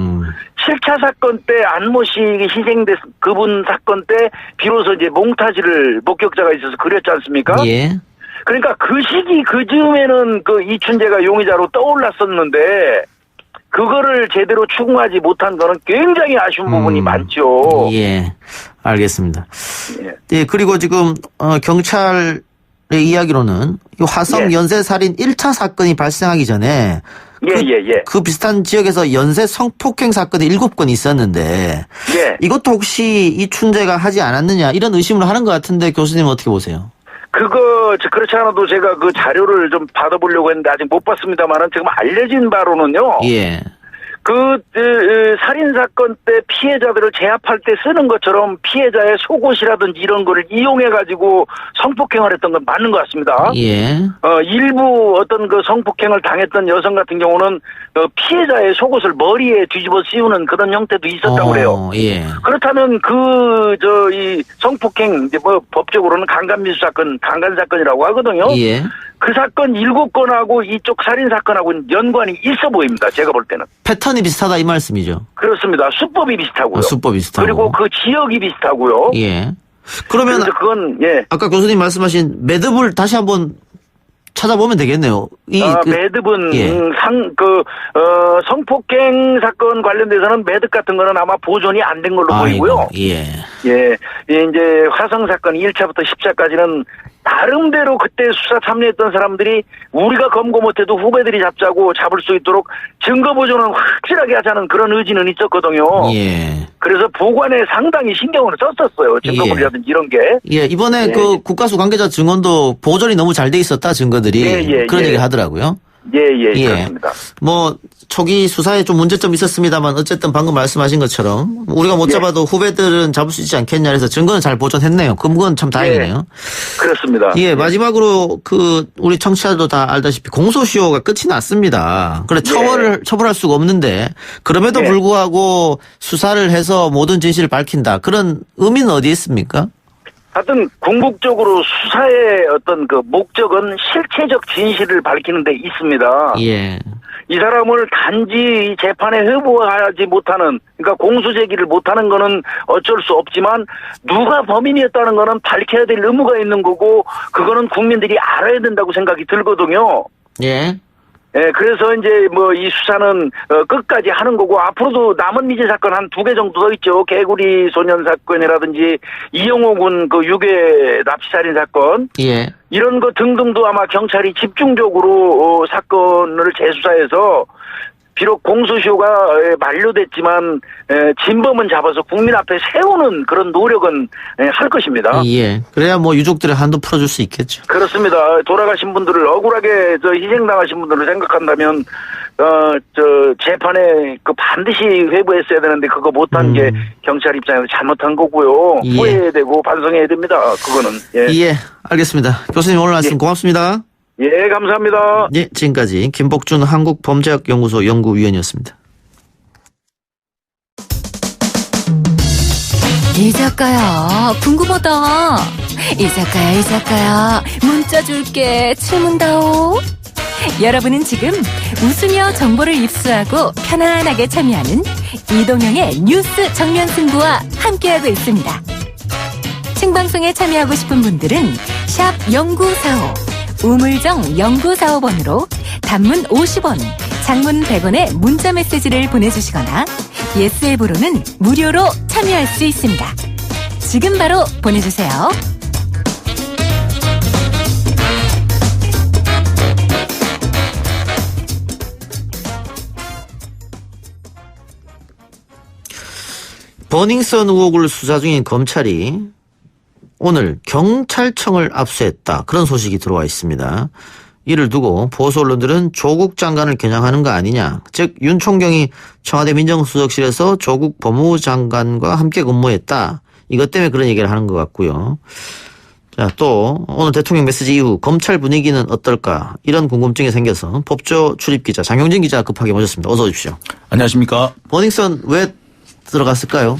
[SPEAKER 5] 7차 사건 때 안모 씨 희생된 그분 사건 때 비로소 이제 몽타지를 목격자가 있어서 그렸지 않습니까?
[SPEAKER 3] 예.
[SPEAKER 5] 그러니까 그 시기 그즈음에는 이춘재가 용의자로 떠올랐었는데 그거를 제대로 추궁하지 못한 거는 굉장히 아쉬운 부분이 많죠.
[SPEAKER 3] 예, 알겠습니다.
[SPEAKER 5] 예.
[SPEAKER 3] 그리고 지금 경찰의 이야기로는 이 화성
[SPEAKER 5] 예.
[SPEAKER 3] 연쇄살인 1차 사건이 발생하기 전에 그 비슷한 지역에서 연쇄 성폭행 사건이 7건 있었는데
[SPEAKER 5] 예.
[SPEAKER 3] 이것도 혹시 이춘재가 하지 않았느냐 이런 의심을 하는 것 같은데 교수님 어떻게 보세요?
[SPEAKER 5] 그렇지 않아도 제가 그 자료를 좀 받아보려고 했는데 아직 못 봤습니다만은 지금 알려진 바로는요.
[SPEAKER 3] 예.
[SPEAKER 5] 살인사건 때 피해자들을 제압할 때 쓰는 것처럼 피해자의 속옷이라든지 이런 거를 이용해가지고 성폭행을 했던 건 맞는 것 같습니다.
[SPEAKER 3] 예.
[SPEAKER 5] 일부 어떤 성폭행을 당했던 여성 같은 경우는 피해자의 속옷을 머리에 뒤집어 씌우는 그런 형태도 있었다고 그래요.
[SPEAKER 3] 예.
[SPEAKER 5] 그렇다면 이 성폭행, 이제 법적으로는 강간사건이라고 하거든요.
[SPEAKER 3] 예.
[SPEAKER 5] 그 사건 7건하고 이쪽 살인사건하고는 연관이 있어 보입니다. 제가 볼 때는.
[SPEAKER 3] 패턴이 비슷하다 이 말씀이죠.
[SPEAKER 5] 그렇습니다. 수법이 비슷하고요.
[SPEAKER 3] 수법 비슷하고.
[SPEAKER 5] 그리고 그 지역이 비슷하고요.
[SPEAKER 3] 예. 그러면
[SPEAKER 5] 그건 예.
[SPEAKER 3] 아까 교수님 말씀하신 매듭을 다시 한번 찾아보면 되겠네요.
[SPEAKER 5] 매듭은
[SPEAKER 3] 예.
[SPEAKER 5] 성폭행 사건 관련돼서는 매듭 같은 거는 아마 보존이 안 된 걸로 보이고요.
[SPEAKER 3] 예.
[SPEAKER 5] 예. 이제 화성 사건 1차부터 10차까지는 나름대로 그때 수사 참여했던 사람들이 우리가 검거 못해도 후배들이 잡을 수 있도록 증거 보존은 확실하게 하자는 그런 의지는 있었거든요.
[SPEAKER 3] 예.
[SPEAKER 5] 그래서 보관에 상당히 신경을 썼었어요. 증거물이라든지 이런 게.
[SPEAKER 3] 예. 이번에 국가수 관계자 증언도 보존이 너무 잘 돼 있었다 증거들이 그런 얘기를 하더라고요.
[SPEAKER 5] 예. 그렇습니다.
[SPEAKER 3] 초기 수사에 좀 문제점이 있었습니다만 어쨌든 방금 말씀하신 것처럼 우리가 못 잡아도 후배들은 잡을 수 있지 않겠냐 해서 증거는 잘 보존했네요. 그건 참 다행이네요.
[SPEAKER 5] 그렇습니다.
[SPEAKER 3] 예, 마지막으로 우리 청취자들도 다 알다시피 공소시효가 끝이 났습니다. 그래 처벌할 수가 없는데 그럼에도 불구하고 수사를 해서 모든 진실을 밝힌다. 그런 의미는 어디에 있습니까?
[SPEAKER 5] 하여튼 궁극적으로 수사의 어떤 목적은 실체적 진실을 밝히는 데 있습니다.
[SPEAKER 3] 예.
[SPEAKER 5] 이 사람을 단지 이 재판에 회부하지 못하는, 그러니까 공소 제기를 못하는 거는 어쩔 수 없지만 누가 범인이었다는 거는 밝혀야 될 의무가 있는 거고 그거는 국민들이 알아야 된다고 생각이 들거든요.
[SPEAKER 3] 예.
[SPEAKER 5] 예, 그래서 이제 뭐 이 수사는 끝까지 하는 거고 앞으로도 남은 미제 사건 한 2개 정도 더 있죠. 개구리 소년 사건이라든지 이영호 군 그 유괴 납치살인 사건.
[SPEAKER 3] 예.
[SPEAKER 5] 이런 거 등등도 아마 경찰이 집중적으로 사건을 재수사해서 비록 공소시효가 만료됐지만 진범은 잡아서 국민 앞에 세우는 그런 노력은 할 것입니다.
[SPEAKER 3] 예. 그래야 뭐 유족들의 한도 풀어줄 수 있겠죠.
[SPEAKER 5] 그렇습니다. 돌아가신 분들을 억울하게 희생당하신 분들을 생각한다면 재판에 그 반드시 회부했어야 되는데 그거 못한 게 경찰 입장에서 잘못한 거고요.
[SPEAKER 3] 예.
[SPEAKER 5] 후회되고 반성해야 됩니다. 그거는.
[SPEAKER 3] 예. 알겠습니다. 교수님 오늘 말씀 고맙습니다.
[SPEAKER 5] 예, 감사합니다.
[SPEAKER 3] 예, 지금까지 김복준 한국범죄학연구소 연구위원이었습니다.
[SPEAKER 2] 이 작가야, 궁금하다. 이 작가야, 문자 줄게. 질문다오. 여러분은 지금 웃으며 정보를 입수하고 편안하게 참여하는 이동형의 뉴스 정면 승부와 함께하고 있습니다. 생방송에 참여하고 싶은 분들은 샵 0945 우물정 0945번으로 단문 50원, 장문 100원의 문자 메시지를 보내주시거나 예스 앱으로는 무료로 참여할 수 있습니다. 지금 바로 보내주세요.
[SPEAKER 3] 버닝썬 의혹을 수사 중인 검찰이 오늘 경찰청을 압수했다. 그런 소식이 들어와 있습니다. 이를 두고 보수 언론들은 조국 장관을 겨냥하는 거 아니냐. 즉 윤 총경이 청와대 민정수석실에서 조국 법무부 장관과 함께 근무했다. 이것 때문에 그런 얘기를 하는 것 같고요. 자, 또 오늘 대통령 메시지 이후 검찰 분위기는 어떨까. 이런 궁금증이 생겨서 법조 출입기자 장용진 기자 급하게 모셨습니다. 어서 오십시오.
[SPEAKER 11] 안녕하십니까.
[SPEAKER 3] 버닝썬 왜 들어갔을까요?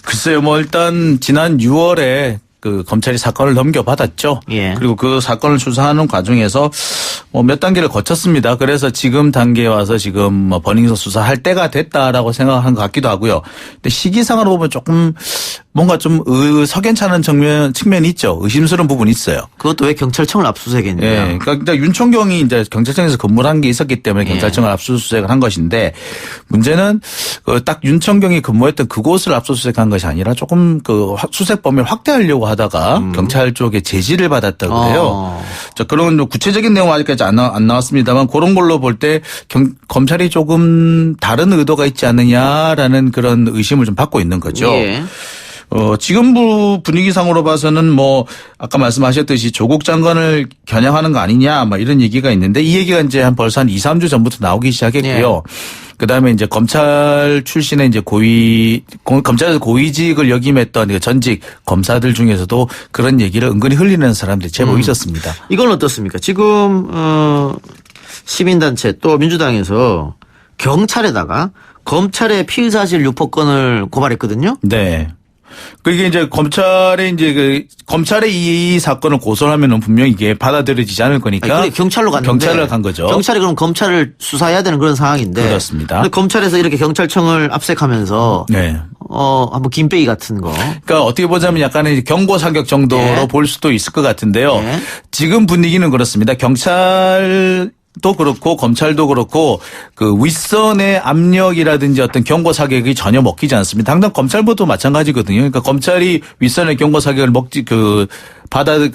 [SPEAKER 11] 글쎄요, 뭐 일단 지난 6월에 그 검찰이 사건을 넘겨받았죠.
[SPEAKER 3] 예.
[SPEAKER 11] 그리고 그 사건을 수사하는 과정에서 뭐 몇 단계를 거쳤습니다. 그래서 지금 단계에 와서 지금 뭐 버닝썬 수사할 때가 됐다라고 생각하는 것 같기도 하고요. 근데 시기상으로 보면 조금 뭔가 좀 석연찮은 측면이 있죠. 의심스러운 부분이 있어요.
[SPEAKER 3] 그것도 왜 경찰청을 압수수색했느냐.
[SPEAKER 11] 예. 그러니까 윤 총경이 이제 경찰청에서 근무를 한 게 있었기 때문에 경찰청을 압수수색을 한 것인데 문제는 딱 윤 총경이 근무했던 그곳을 압수수색한 것이 아니라 조금 그 수색 범위를 확대하려고 하다가 경찰 쪽에 제지를 받았다고 그래요. 자, 그런 구체적인 내용은 아직까지 안 나왔습니다만 그런 걸로 볼 때 검찰이 조금 다른 의도가 있지 않느냐라는 그런 의심을 좀 받고 있는 거죠.
[SPEAKER 3] 예.
[SPEAKER 11] 지금 분위기상으로 봐서는 뭐 아까 말씀하셨듯이 조국 장관을 겨냥하는 거 아니냐 뭐 이런 얘기가 있는데 이 얘기가 이제 벌써 한 2, 3주 전부터 나오기 시작했고요. 그다음에 이제 검찰 출신의 이제 검찰에서 고위직을 역임했던 전직 검사들 중에서도 그런 얘기를 은근히 흘리는 사람들이 제법 있었습니다.
[SPEAKER 3] 이건 어떻습니까? 지금 시민단체 또 민주당에서 경찰에다가 검찰의 피의사실 유포건을 고발했거든요.
[SPEAKER 11] 네. 그게 이제 검찰의 이 사건을 고소하면은 분명히 이게 받아들여지지 않을 거니까.
[SPEAKER 3] 아니, 경찰로 갔는데.
[SPEAKER 11] 경찰로 간 거죠.
[SPEAKER 3] 경찰이 그럼 검찰을 수사해야 되는 그런 상황인데.
[SPEAKER 11] 그렇습니다.
[SPEAKER 3] 근데 검찰에서 이렇게 경찰청을 압색하면서.
[SPEAKER 11] 네.
[SPEAKER 3] 한번 김빼기 같은 거.
[SPEAKER 11] 그러니까 어떻게 보자면 약간의 경고 사격 정도로
[SPEAKER 3] 네.
[SPEAKER 11] 볼 수도 있을 것 같은데요.
[SPEAKER 3] 네.
[SPEAKER 11] 지금 분위기는 그렇습니다. 경찰도 그렇고 검찰도 그렇고 그 윗선의 압력이라든지 어떤 경고 사격이 전혀 먹히지 않습니다. 당장 검찰부도 마찬가지거든요. 그러니까 검찰이 윗선의 경고 사격을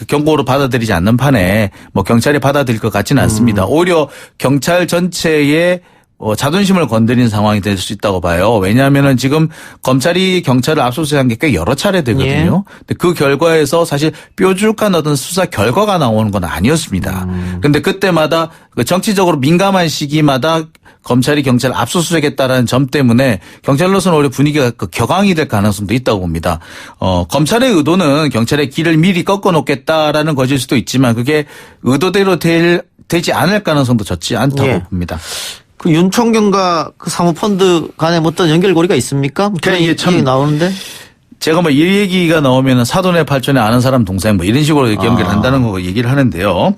[SPEAKER 11] 경고로 받아들이지 않는 판에 뭐 경찰이 받아들일 것 같지는 않습니다. 오히려 경찰 전체의 자존심을 건드린 상황이 될 수 있다고 봐요. 왜냐하면은 지금 검찰이 경찰을 압수수색한 게 꽤 여러 차례 되거든요. 근데 그 결과에서 사실 뾰족한 어떤 수사 결과가 나오는 건 아니었습니다. 근데 그때마다 정치적으로 민감한 시기마다 검찰이 경찰을 압수수색했다라는 점 때문에 경찰로서는 오히려 분위기가 격앙이 될 가능성도 있다고 봅니다. 검찰의 의도는 경찰의 길을 미리 꺾어놓겠다라는 것일 수도 있지만 그게 의도대로 되지 않을 가능성도 적지 않다고 봅니다.
[SPEAKER 3] 그 윤총경과 그 사모펀드 간에 어떤 연결고리가 있습니까? 그런 얘기 나오는데.
[SPEAKER 11] 제가 뭐 이 얘기가 나오면 사돈의 팔촌에 아는 사람 동생 뭐 이런 식으로 연결한다는 거 얘기를 하는데요.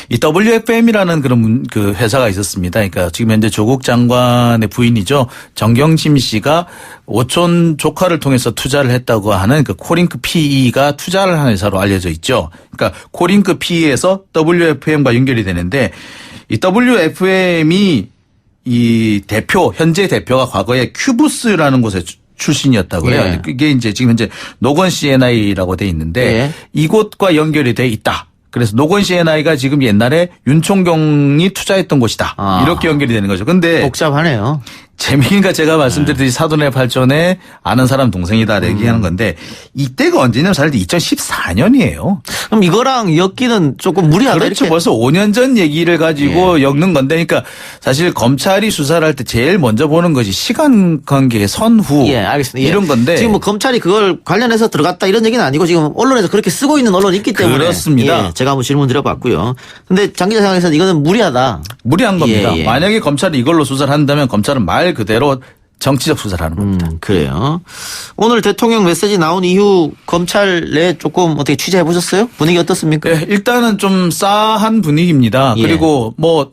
[SPEAKER 11] 이 WFM이라는 그런 그 회사가 있었습니다. 그러니까 지금 현재 조국 장관의 부인이죠. 정경심 씨가 오촌 조카를 통해서 투자를 했다고 하는 그 코링크 PE가 투자를 한 회사로 알려져 있죠. 그러니까 코링크 PE에서 WFM과 연결이 되는데 이 WFM이 이 대표, 현재 대표가 과거에 큐브스라는 곳에 출신이었다고 해요.
[SPEAKER 3] 예.
[SPEAKER 11] 그게 이제 지금 현재 노건 CNI라고 돼 있는데
[SPEAKER 3] 예.
[SPEAKER 11] 이곳과 연결이 돼 있다. 그래서 노건 CNI가 지금 옛날에 윤총경이 투자했던 곳이다. 이렇게 연결이 되는 거죠. 근데
[SPEAKER 3] 복잡하네요.
[SPEAKER 11] 재미있는 제가 말씀드렸듯이 사돈의 발전에 아는 사람 동생이다 얘기하는 건데 이때가 언제냐면 사실 2014년이에요.
[SPEAKER 3] 그럼 이거랑 엮기는 조금 무리하다.
[SPEAKER 11] 그렇죠.
[SPEAKER 3] 이렇게.
[SPEAKER 11] 벌써 5년 전 얘기를 가지고 엮는 건데 그러니까 사실 검찰이 수사를 할 때 제일 먼저 보는 것이 시간 관계 선후
[SPEAKER 3] 예, 알겠습니다.
[SPEAKER 11] 이런 건데
[SPEAKER 3] 지금 뭐 검찰이 그걸 관련해서 들어갔다 이런 얘기는 아니고 지금 언론에서 그렇게 쓰고 있는 언론이 있기 때문에
[SPEAKER 11] 그렇습니다.
[SPEAKER 3] 예, 제가 한번 질문 드려봤고요. 근데 장 기자 생각에서는 이거는 무리하다.
[SPEAKER 11] 무리한 겁니다.
[SPEAKER 3] 예.
[SPEAKER 11] 만약에 검찰이 이걸로 수사를 한다면 검찰은 말 그대로 정치적 수사를 하는 겁니다.
[SPEAKER 3] 그래요. 오늘 대통령 메시지 나온 이후 검찰 내 조금 어떻게 취재해 보셨어요? 분위기 어떻습니까?
[SPEAKER 11] 네, 일단은 좀 싸한 분위기입니다.
[SPEAKER 3] 예.
[SPEAKER 11] 그리고 뭐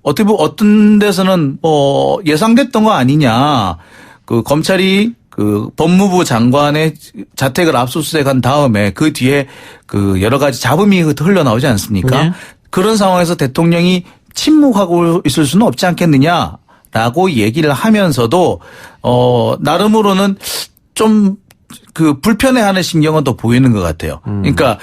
[SPEAKER 11] 어떻게 보면 어떤 데서는 뭐 예상됐던 거 아니냐. 그 검찰이 그 법무부 장관의 자택을 압수수색한 다음에 그 뒤에 그 여러 가지 잡음이 흘러나오지 않습니까?
[SPEAKER 3] 네.
[SPEAKER 11] 그런 상황에서 대통령이 침묵하고 있을 수는 없지 않겠느냐라고 얘기를 하면서도 나름으로는 좀 그 불편해하는 신경은 또 보이는 것 같아요. 그러니까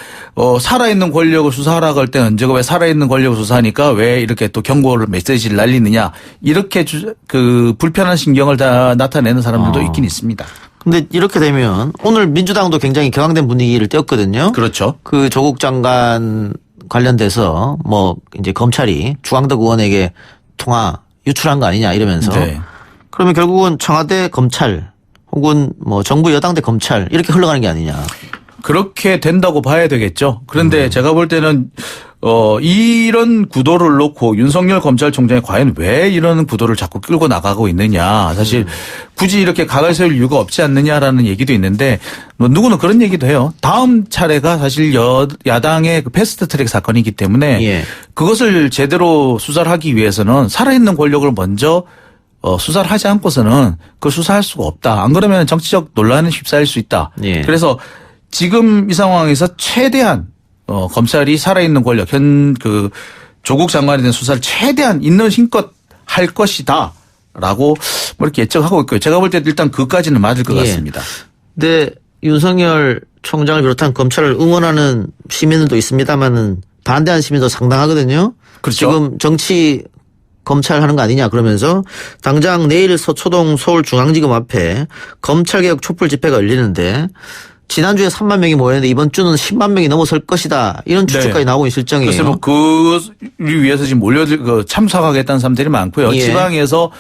[SPEAKER 11] 살아있는 권력을 수사하라고 할 때는 언제가 왜 살아있는 권력을 수사하니까 왜 이렇게 또 경고를 메시지를 날리느냐 이렇게 그 불편한 신경을 다 나타내는 사람들도 있긴 있습니다.
[SPEAKER 3] 근데 이렇게 되면 오늘 민주당도 굉장히 격앙된 분위기를 띄웠거든요.
[SPEAKER 11] 그렇죠.
[SPEAKER 3] 그 조국 장관 관련돼서 뭐 이제 검찰이 주광덕 의원에게 통화 유출한 거 아니냐 이러면서
[SPEAKER 11] 네.
[SPEAKER 3] 그러면 결국은 청와대 검찰 혹은 뭐 정부 여당대 검찰 이렇게 흘러가는 게 아니냐.
[SPEAKER 11] 그렇게 된다고 봐야 되겠죠. 그런데 제가 볼 때는 이런 구도를 놓고 윤석열 검찰총장이 과연 왜 이런 구도를 자꾸 끌고 나가고 있느냐. 사실 굳이 이렇게 각을 세울 이유가 없지 않느냐라는 얘기도 있는데 뭐 누구는 그런 얘기도 해요. 다음 차례가 사실 야당의 그 패스트트랙 사건이기 때문에
[SPEAKER 3] 예.
[SPEAKER 11] 그것을 제대로 수사를 하기 위해서는 살아있는 권력을 먼저 수사를 하지 않고서는 그걸 수사할 수가 없다. 안 그러면 정치적 논란은 휩싸일 수 있다.
[SPEAKER 3] 예.
[SPEAKER 11] 그래서 지금 이 상황에서 최대한 검찰이 살아있는 권력, 그 조국 장관에 대한 수사를 최대한 있는 힘껏 할 것이다라고 뭐 이렇게 예측하고 있고요. 제가 볼 때 일단 그까지는 맞을 것
[SPEAKER 3] 예.
[SPEAKER 11] 같습니다.
[SPEAKER 3] 근데 윤석열 총장을 비롯한 검찰을 응원하는 시민들도 있습니다만은 반대하는 시민도 상당하거든요.
[SPEAKER 11] 그렇죠.
[SPEAKER 3] 지금 정치 검찰 하는 거 아니냐 그러면서 당장 내일 서초동 서울중앙지검 앞에 검찰개혁 촛불 집회가 열리는데 지난주에 3만 명이 모였는데 이번 주는 10만 명이 넘어설 것이다. 이런 추측까지
[SPEAKER 11] 네.
[SPEAKER 3] 나오고 있는 실정이에요.
[SPEAKER 11] 그래서 뭐 그를 위해서 지금 참석하겠다는 사람들이 많고요.
[SPEAKER 3] 예.
[SPEAKER 11] 지방에서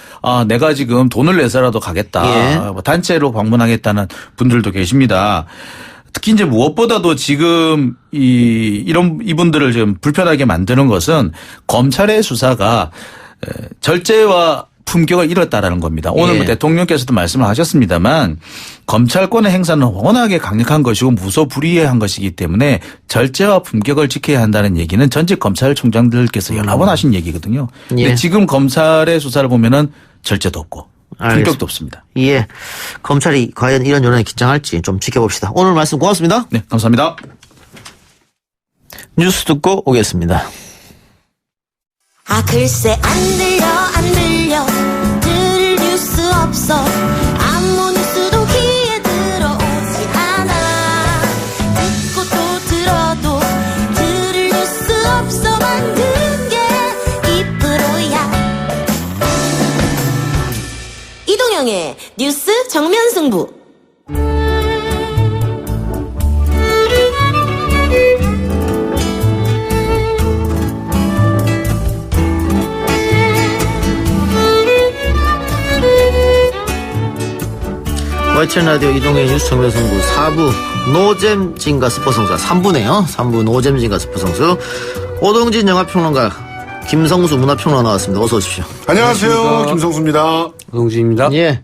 [SPEAKER 11] 내가 지금 돈을 내서라도 가겠다.
[SPEAKER 3] 예.
[SPEAKER 11] 뭐 단체로 방문하겠다는 분들도 계십니다. 특히 이제 무엇보다도 지금 이분들을 좀 불편하게 만드는 것은 검찰의 수사가 절제와 품격을 잃었다라는 겁니다. 오늘 뭐
[SPEAKER 3] 예.
[SPEAKER 11] 대통령께서도 말씀을 하셨습니다만 검찰권의 행사는 워낙에 강력한 것이고 무소불위한 것이기 때문에 절제와 품격을 지켜야 한다는 얘기는 전직 검찰총장들께서 여러 번 하신 얘기거든요. 근데
[SPEAKER 3] 예.
[SPEAKER 11] 지금 검찰의 수사를 보면은 절제도 없고
[SPEAKER 3] 알겠습니다.
[SPEAKER 11] 품격도 없습니다.
[SPEAKER 3] 예. 검찰이 과연 이런 여론에 긴장할지 좀 지켜봅시다. 오늘 말씀 고맙습니다.
[SPEAKER 11] 네, 감사합니다.
[SPEAKER 3] 뉴스 듣고 오겠습니다.
[SPEAKER 12] 글쎄 안 들려 들을 뉴스 없어 아무 뉴스도 귀에 들어오지 않아 듣고 또 들어도 들을 뉴스 없어 만든 게 이 프로야 이동영의 뉴스 정면 승부.
[SPEAKER 3] YTN 라디오 이동의 뉴스 정면승부 4부 노잼 진가 스포성수 3부네요. 3부 노잼 진가 스포성수 오동진 영화평론가 김성수 문화평론가 나왔습니다. 어서 오십시오.
[SPEAKER 6] 안녕하세요. 김성수입니다.
[SPEAKER 13] 오동진입니다.
[SPEAKER 3] 예.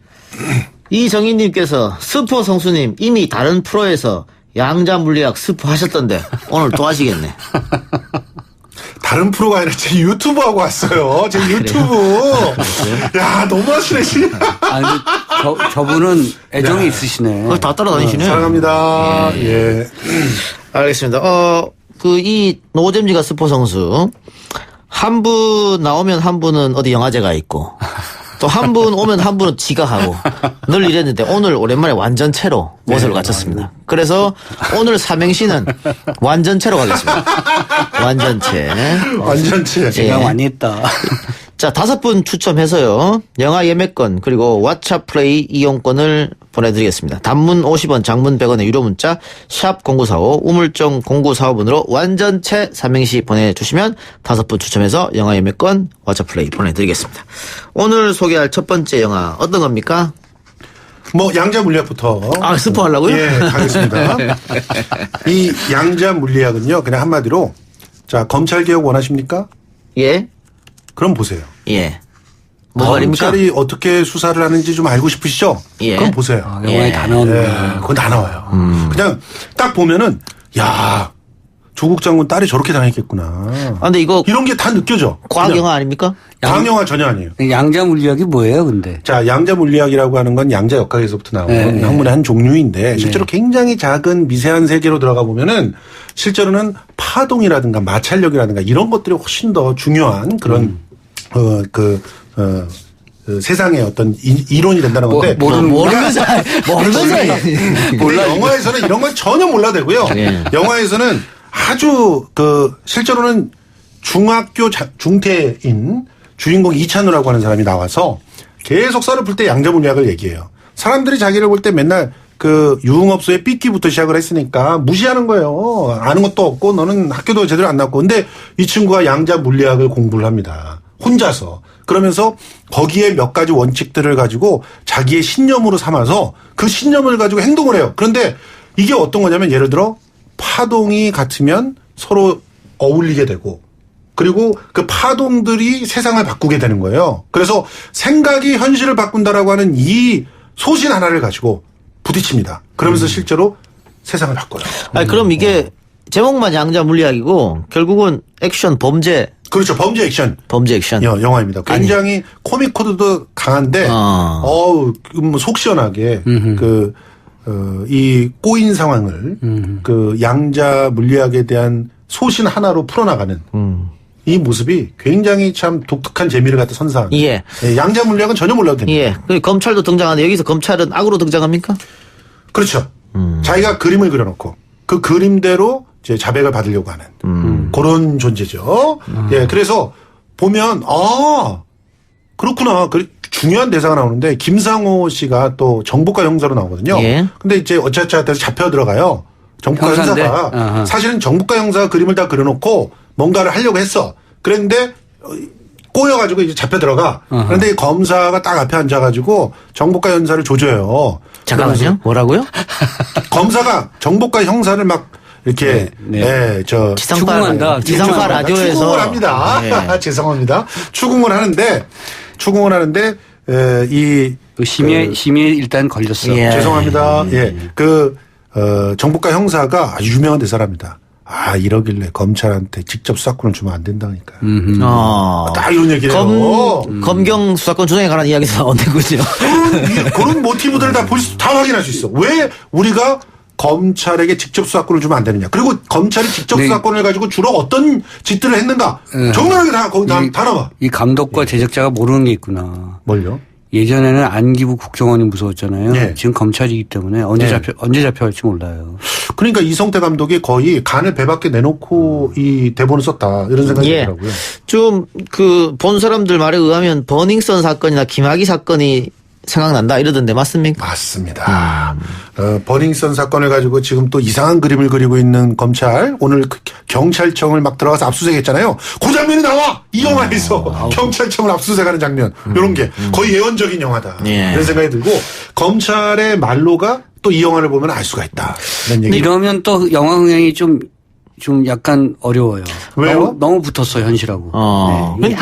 [SPEAKER 3] 이정희님께서 스포성수님 이미 다른 프로에서 양자 물리학 스포 하셨던데 오늘 또 하시겠네.
[SPEAKER 13] 다른 프로가 아니라 제 유튜브 하고 왔어요. 제 유튜브. 야, 너무하시네, 진짜.
[SPEAKER 14] 아니, 저분은 애정이 있으시네.
[SPEAKER 3] 다 따라다니시네.
[SPEAKER 13] 사랑합니다. 예.
[SPEAKER 3] 알겠습니다. 이 노잼지가 스포 선수. 한 분 나오면 한 분은 어디 영화제가 있고, 또 한 분 오면 한 분은 지가 하고, 늘 이랬는데 오늘 오랜만에 완전체로 모습을 갖췄습니다. 그래서 오늘 삼행시는 완전체로 가겠습니다. 완전체.
[SPEAKER 13] 완전체.
[SPEAKER 14] 제가 많이 했다.
[SPEAKER 3] 자, 5분 추첨해서요. 영화 예매권 그리고 왓챠 플레이 이용권을 보내드리겠습니다. 단문 50원, 장문 100원의 유료 문자 샵 0945 우물정 0945번으로 완전체 삼행시 보내주시면 5분 추첨해서 영화 예매권 왓챠 플레이 보내드리겠습니다. 오늘 소개할 첫 번째 영화 어떤 겁니까?
[SPEAKER 13] 양자 물리학부터.
[SPEAKER 3] 스포 하려고요?
[SPEAKER 13] 예, 가겠습니다. 이 양자 물리학은요, 그냥 한마디로, 자, 검찰개혁 원하십니까?
[SPEAKER 3] 예.
[SPEAKER 13] 그럼 보세요.
[SPEAKER 3] 예. 뭐 말입니까?
[SPEAKER 13] 검찰이 어떻게 수사를 하는지 좀 알고 싶으시죠?
[SPEAKER 3] 예.
[SPEAKER 13] 그럼 보세요.
[SPEAKER 14] 영화에 다 나오는
[SPEAKER 13] 거예요. 그건 다 나와요. 그냥 딱 보면은, 야, 조국 장군 딸이 저렇게 당했겠구나.
[SPEAKER 3] 근데
[SPEAKER 13] 이런 게 다 느껴져.
[SPEAKER 3] 과학 영화 아닙니까?
[SPEAKER 13] 과학 영화 전혀 아니에요.
[SPEAKER 14] 양자 물리학이 뭐예요, 근데?
[SPEAKER 13] 자, 양자 물리학이라고 하는 건 양자 역학에서부터 나오는 학문의 한 종류인데 실제로 굉장히 작은 미세한 세계로 들어가 보면은 실제로는 파동이라든가 마찰력이라든가 이런 것들이 훨씬 더 중요한 그런 세상의 어떤 이론이 된다는 건데
[SPEAKER 3] 모르면서
[SPEAKER 13] 몰라. 영화에서는 이런 건 전혀 몰라대고요. 영화에서는 아주 실제로는 중학교 중퇴인 주인공 이찬우라고 하는 사람이 나와서 계속 썰을 풀 때 양자 물리학을 얘기해요. 사람들이 자기를 볼 때 맨날 유흥업소에 삐끼부터 시작을 했으니까 무시하는 거예요. 아는 것도 없고 너는 학교도 제대로 안 나왔고. 근데 이 친구가 양자 물리학을 공부를 합니다. 혼자서. 그러면서 거기에 몇 가지 원칙들을 가지고 자기의 신념으로 삼아서 그 신념을 가지고 행동을 해요. 그런데 이게 어떤 거냐면 예를 들어 파동이 같으면 서로 어울리게 되고 그리고 그 파동들이 세상을 바꾸게 되는 거예요. 그래서 생각이 현실을 바꾼다라고 하는 이 소신 하나를 가지고 부딪힙니다. 그러면서 실제로 세상을 바꿔요.
[SPEAKER 3] 그럼 이게 제목만 양자 물리학이고 결국은 액션 범죄.
[SPEAKER 13] 그렇죠. 범죄 액션.
[SPEAKER 3] 범죄 액션.
[SPEAKER 13] 영화입니다. 굉장히 코믹 코드도 강한데 속 시원하게 이 꼬인 상황을 양자 물리학에 대한 소신 하나로 풀어나가는 이 모습이 굉장히 참 독특한 재미를 갖다 선사하는.
[SPEAKER 3] 예.
[SPEAKER 13] 양자 물리학은 전혀 몰라도 됩니다.
[SPEAKER 3] 예. 검찰도 등장하는데 여기서 검찰은 악으로 등장합니까?
[SPEAKER 13] 그렇죠. 자기가 그림을 그려놓고 그 그림대로 이제 자백을 받으려고 하는 그런 존재죠. 예. 그래서 보면 그렇구나. 중요한 대사가 나오는데 김상호 씨가 또 정보과 형사로 나오거든요.
[SPEAKER 3] 예.
[SPEAKER 13] 근데 이제 어차피 잡혀 들어가요. 정보과 형사가 사실은 정보과 형사가 그림을 다 그려놓고 뭔가를 하려고 했어. 그랬는데 꼬여가지고 이제 잡혀 들어가. 그런데 검사가 딱 앞에 앉아가지고 정보과 형사를 조져요.
[SPEAKER 3] 잠깐만요. 뭐라고요?
[SPEAKER 13] 검사가 정보과 형사를 막 이렇게
[SPEAKER 14] 추궁한다.
[SPEAKER 3] 지상파 라디오에서
[SPEAKER 13] 추궁을 합니다. 죄송합니다. 추궁을 하는데
[SPEAKER 14] 심의에 일단 걸렸어.
[SPEAKER 13] 죄송합니다. 정보과 형사가 아주 유명한 대사랍니다. 이러길래 검찰한테 직접 수사권을 주면 안 된다니까. 딱 이런 얘기를 해요.
[SPEAKER 3] 검경 수사권 조정에 관한 이야기에서 나오는 거죠.
[SPEAKER 13] 그런 모티브들을 다 확인할 수 있어. 왜 우리가 검찰에게 직접 수사권을 주면 안 되느냐. 그리고 검찰이 직접 수사권을 가지고 주로 어떤 짓들을 했는가. 정확하게 거기 다 나와.
[SPEAKER 14] 이 감독과 제작자가 모르는 게 있구나.
[SPEAKER 13] 뭘요?
[SPEAKER 14] 예전에는 안기부 국정원이 무서웠잖아요. 지금 검찰이기 때문에 언제 잡혀갈지 몰라요.
[SPEAKER 13] 그러니까 이성태 감독이 거의 간을 배 밖에 내놓고 이 대본을 썼다 이런 생각이 들더라고요.
[SPEAKER 3] 좀 본 사람들 말에 의하면 버닝썬 사건이나 김학의 사건이 생각난다 이러던데 맞습니까?
[SPEAKER 13] 맞습니다. 버닝썬 사건을 가지고 지금 또 이상한 그림을 그리고 있는 검찰 오늘 경찰청을 막 들어가서 압수수색했잖아요. 그 장면이 나와 이 영화에서 경찰청을 압수수색하는 장면 이런 게 거의 예언적인 영화다 이런 생각이 들고 검찰의 말로가 또 이 영화를 보면 알 수가 있다.
[SPEAKER 14] 이러면 또 영화 흥행이 좀 약간 어려워요.
[SPEAKER 13] 왜요?
[SPEAKER 14] 너무 붙었어 현실하고.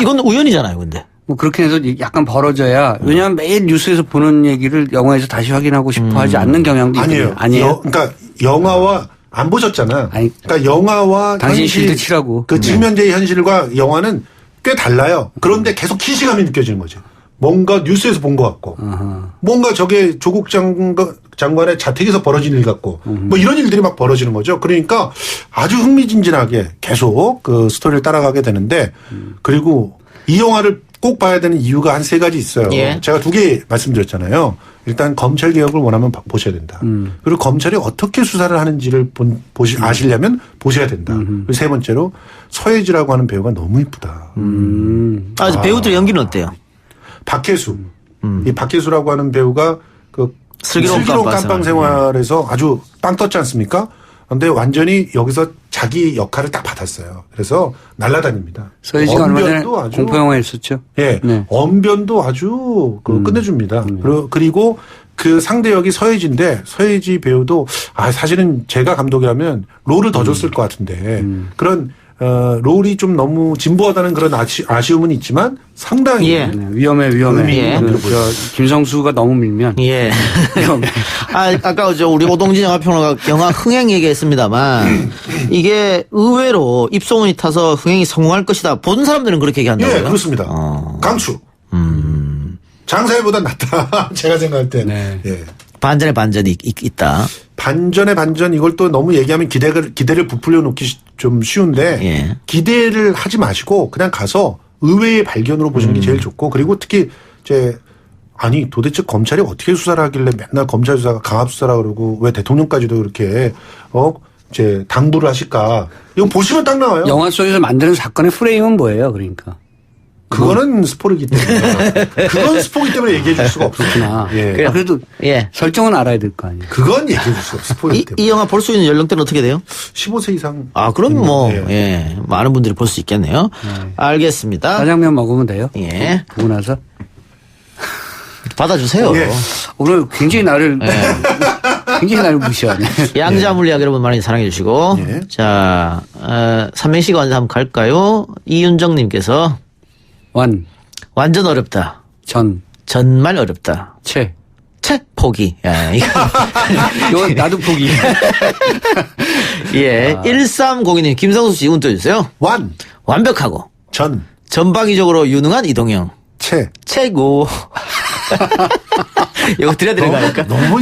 [SPEAKER 3] 이건 우연이잖아요, 근데.
[SPEAKER 14] 그렇게 해서 약간 벌어져야 왜냐하면 매일 뉴스에서 보는 얘기를 영화에서 다시 확인하고 싶어 하지 않는 경향도
[SPEAKER 13] 아니에요.
[SPEAKER 14] 아니에요.
[SPEAKER 13] 그러니까 영화와 안 보셨잖아. 그러니까 영화와
[SPEAKER 14] 당신
[SPEAKER 13] 현실,
[SPEAKER 14] 실드 치라고.
[SPEAKER 13] 그 측면제의 현실과 영화는 꽤 달라요. 그런데 계속 기시감이 느껴지는 거죠. 뭔가 뉴스에서 본 것 같고, 뭔가 저게 조국 장관의 자택에서 벌어진 일 같고, 뭐 이런 일들이 막 벌어지는 거죠. 그러니까 아주 흥미진진하게 계속 그 스토리를 따라가게 되는데, 그리고 이 영화를 꼭 봐야 되는 이유가 한 3가지 있어요.
[SPEAKER 3] 예.
[SPEAKER 13] 제가 2개 말씀드렸잖아요. 일단 검찰 개혁을 원하면 보셔야 된다. 그리고 검찰이 어떻게 수사를 하는지를 아시려면 보셔야 된다. 그리고 3번째로 서예지라고 하는 배우가 너무 이쁘다.
[SPEAKER 3] 배우들 연기는 어때요?
[SPEAKER 13] 박혜수. 이 박혜수라고 하는 배우가 그
[SPEAKER 3] 슬기로운
[SPEAKER 13] 깜빵 생활에서 아주 빵 떴지 않습니까? 그런데 완전히 여기서 자기 역할을 딱 받았어요. 그래서 날아다닙니다.
[SPEAKER 14] 서예지가 얼마 전에 공포영화 했었죠.
[SPEAKER 13] 예. 네. 언변도 아주 끝내줍니다. 그리고 그 상대 역이 서예지인데 서예지 배우도 사실은 제가 감독이라면 롤을 더 줬을 것 같은데 그런 롤이 좀 너무 진보하다는 그런 아쉬움은 있지만 상당히
[SPEAKER 14] 위험해. 김성수가 너무 밀면
[SPEAKER 3] 위험해. 아까 우리 오동진 영화평론가 영화 흥행 얘기했습니다만 이게 의외로 입소문이 타서 흥행이 성공할 것이다. 본 사람들은 그렇게 얘기한다고요?
[SPEAKER 13] 예, 그렇습니다. 강추. 장사일보다 낫다. 제가 생각할 때.
[SPEAKER 14] 네.
[SPEAKER 13] 예.
[SPEAKER 3] 반전의 반전이 있다.
[SPEAKER 13] 반전의 반전 이걸 또 너무 얘기하면 기대를 부풀려 놓기 좀 쉬운데 기대를 하지 마시고 그냥 가서 의외의 발견으로 보시는 게 제일 좋고 그리고 특히 도대체 검찰이 어떻게 수사를 하길래 맨날 검찰 수사가 강압 수사라 그러고 왜 대통령까지도 이렇게 당부를 하실까? 이건 보시면 딱 나와요.
[SPEAKER 14] 영화 속에서 만드는 사건의 프레임은 뭐예요, 그러니까?
[SPEAKER 13] 그거는 스포이기 때문에. 그건 스포이기 때문에 얘기해 줄 수가 없구나.
[SPEAKER 14] 예. 그래도 설정은 알아야 될 거 아니에요.
[SPEAKER 13] 그건 얘기해 줄 수가 없어요. 스포이기 때문에.
[SPEAKER 3] 이 영화 볼 수 있는 연령대는 어떻게 돼요?
[SPEAKER 13] 15세 이상.
[SPEAKER 3] 그럼 많은 분들이 볼 수 있겠네요. 알겠습니다.
[SPEAKER 14] 짜장면 먹으면 돼요?
[SPEAKER 3] 예.
[SPEAKER 14] 보고 나서.
[SPEAKER 3] 받아주세요.
[SPEAKER 14] 예. 오늘 굉장히 나를 무시하네.
[SPEAKER 3] 양자물리학 여러분 많이 사랑해 주시고. 자, 삼행시가 완전 한번 갈까요? 이윤정님께서. 완전 어렵다. 전말 어렵다. 채 포기.
[SPEAKER 14] 이거 나도 포기.
[SPEAKER 3] 예. 1302님 김성수 씨 운 떠주세요. 완벽하고. 전방위적으로 유능한 이동형. 최고. 이거 드려야 되는 거 아닐까?
[SPEAKER 13] 너무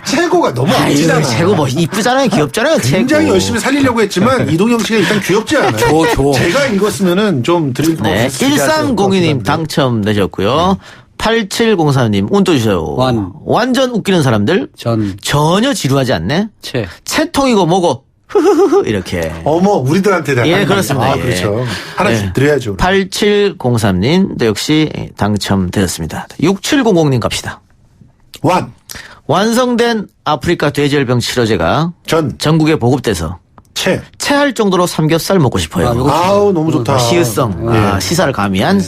[SPEAKER 13] 최고가 너무 아니잖아.
[SPEAKER 3] 최고 이쁘잖아요. 귀엽잖아요.
[SPEAKER 13] 굉장히 열심히 살리려고 했지만 이동영 씨가 일단 귀엽지 않아요. 제가 읽었으면은 좀 드릴 거.
[SPEAKER 3] 1302님 당첨되셨고요. 8704님 운 떠주세요. 완전 웃기는 사람들. 전혀 지루하지 않네. 채통이고 뭐고. 이렇게.
[SPEAKER 13] 우리들한테
[SPEAKER 3] 예, 그렇습니다.
[SPEAKER 13] 그렇죠. 하나씩 드려야죠.
[SPEAKER 3] 8703님도 역시 당첨되었습니다. 6700님 갑시다. 완성된 아프리카 돼지열병 치료제가 전국에 보급돼서 체할 정도로 삼겹살 먹고 싶어요.
[SPEAKER 13] 너무 좋다.
[SPEAKER 3] 시의성, 시사를 가미한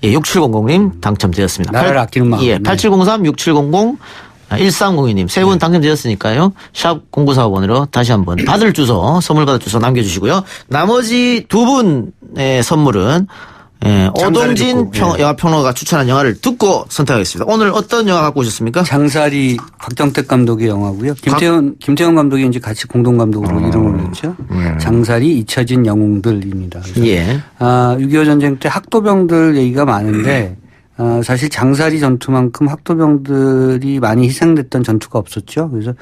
[SPEAKER 3] 6700님 당첨되었습니다.
[SPEAKER 14] 나를 아끼는 마음.
[SPEAKER 3] 8703, 6700, 1302님 세 분 당첨되셨으니까요. 샵 0945번으로 다시 한번 받을 주소, 선물 받을 주소 남겨주시고요. 나머지 2분의 선물은 오동진 영화평론가가 추천한 영화를 듣고 선택하겠습니다. 오늘 어떤 영화 갖고 오셨습니까?
[SPEAKER 14] 장사리 박정택 감독의 영화고요. 김태형 감독이 이제 같이 공동 감독으로 이름을 냈죠. 장사리 잊혀진 영웅들입니다. 6.25 전쟁 때 학도병들 얘기가 많은데 사실 장사리 전투만큼 학도병들이 많이 희생됐던 전투가 없었죠. 그래서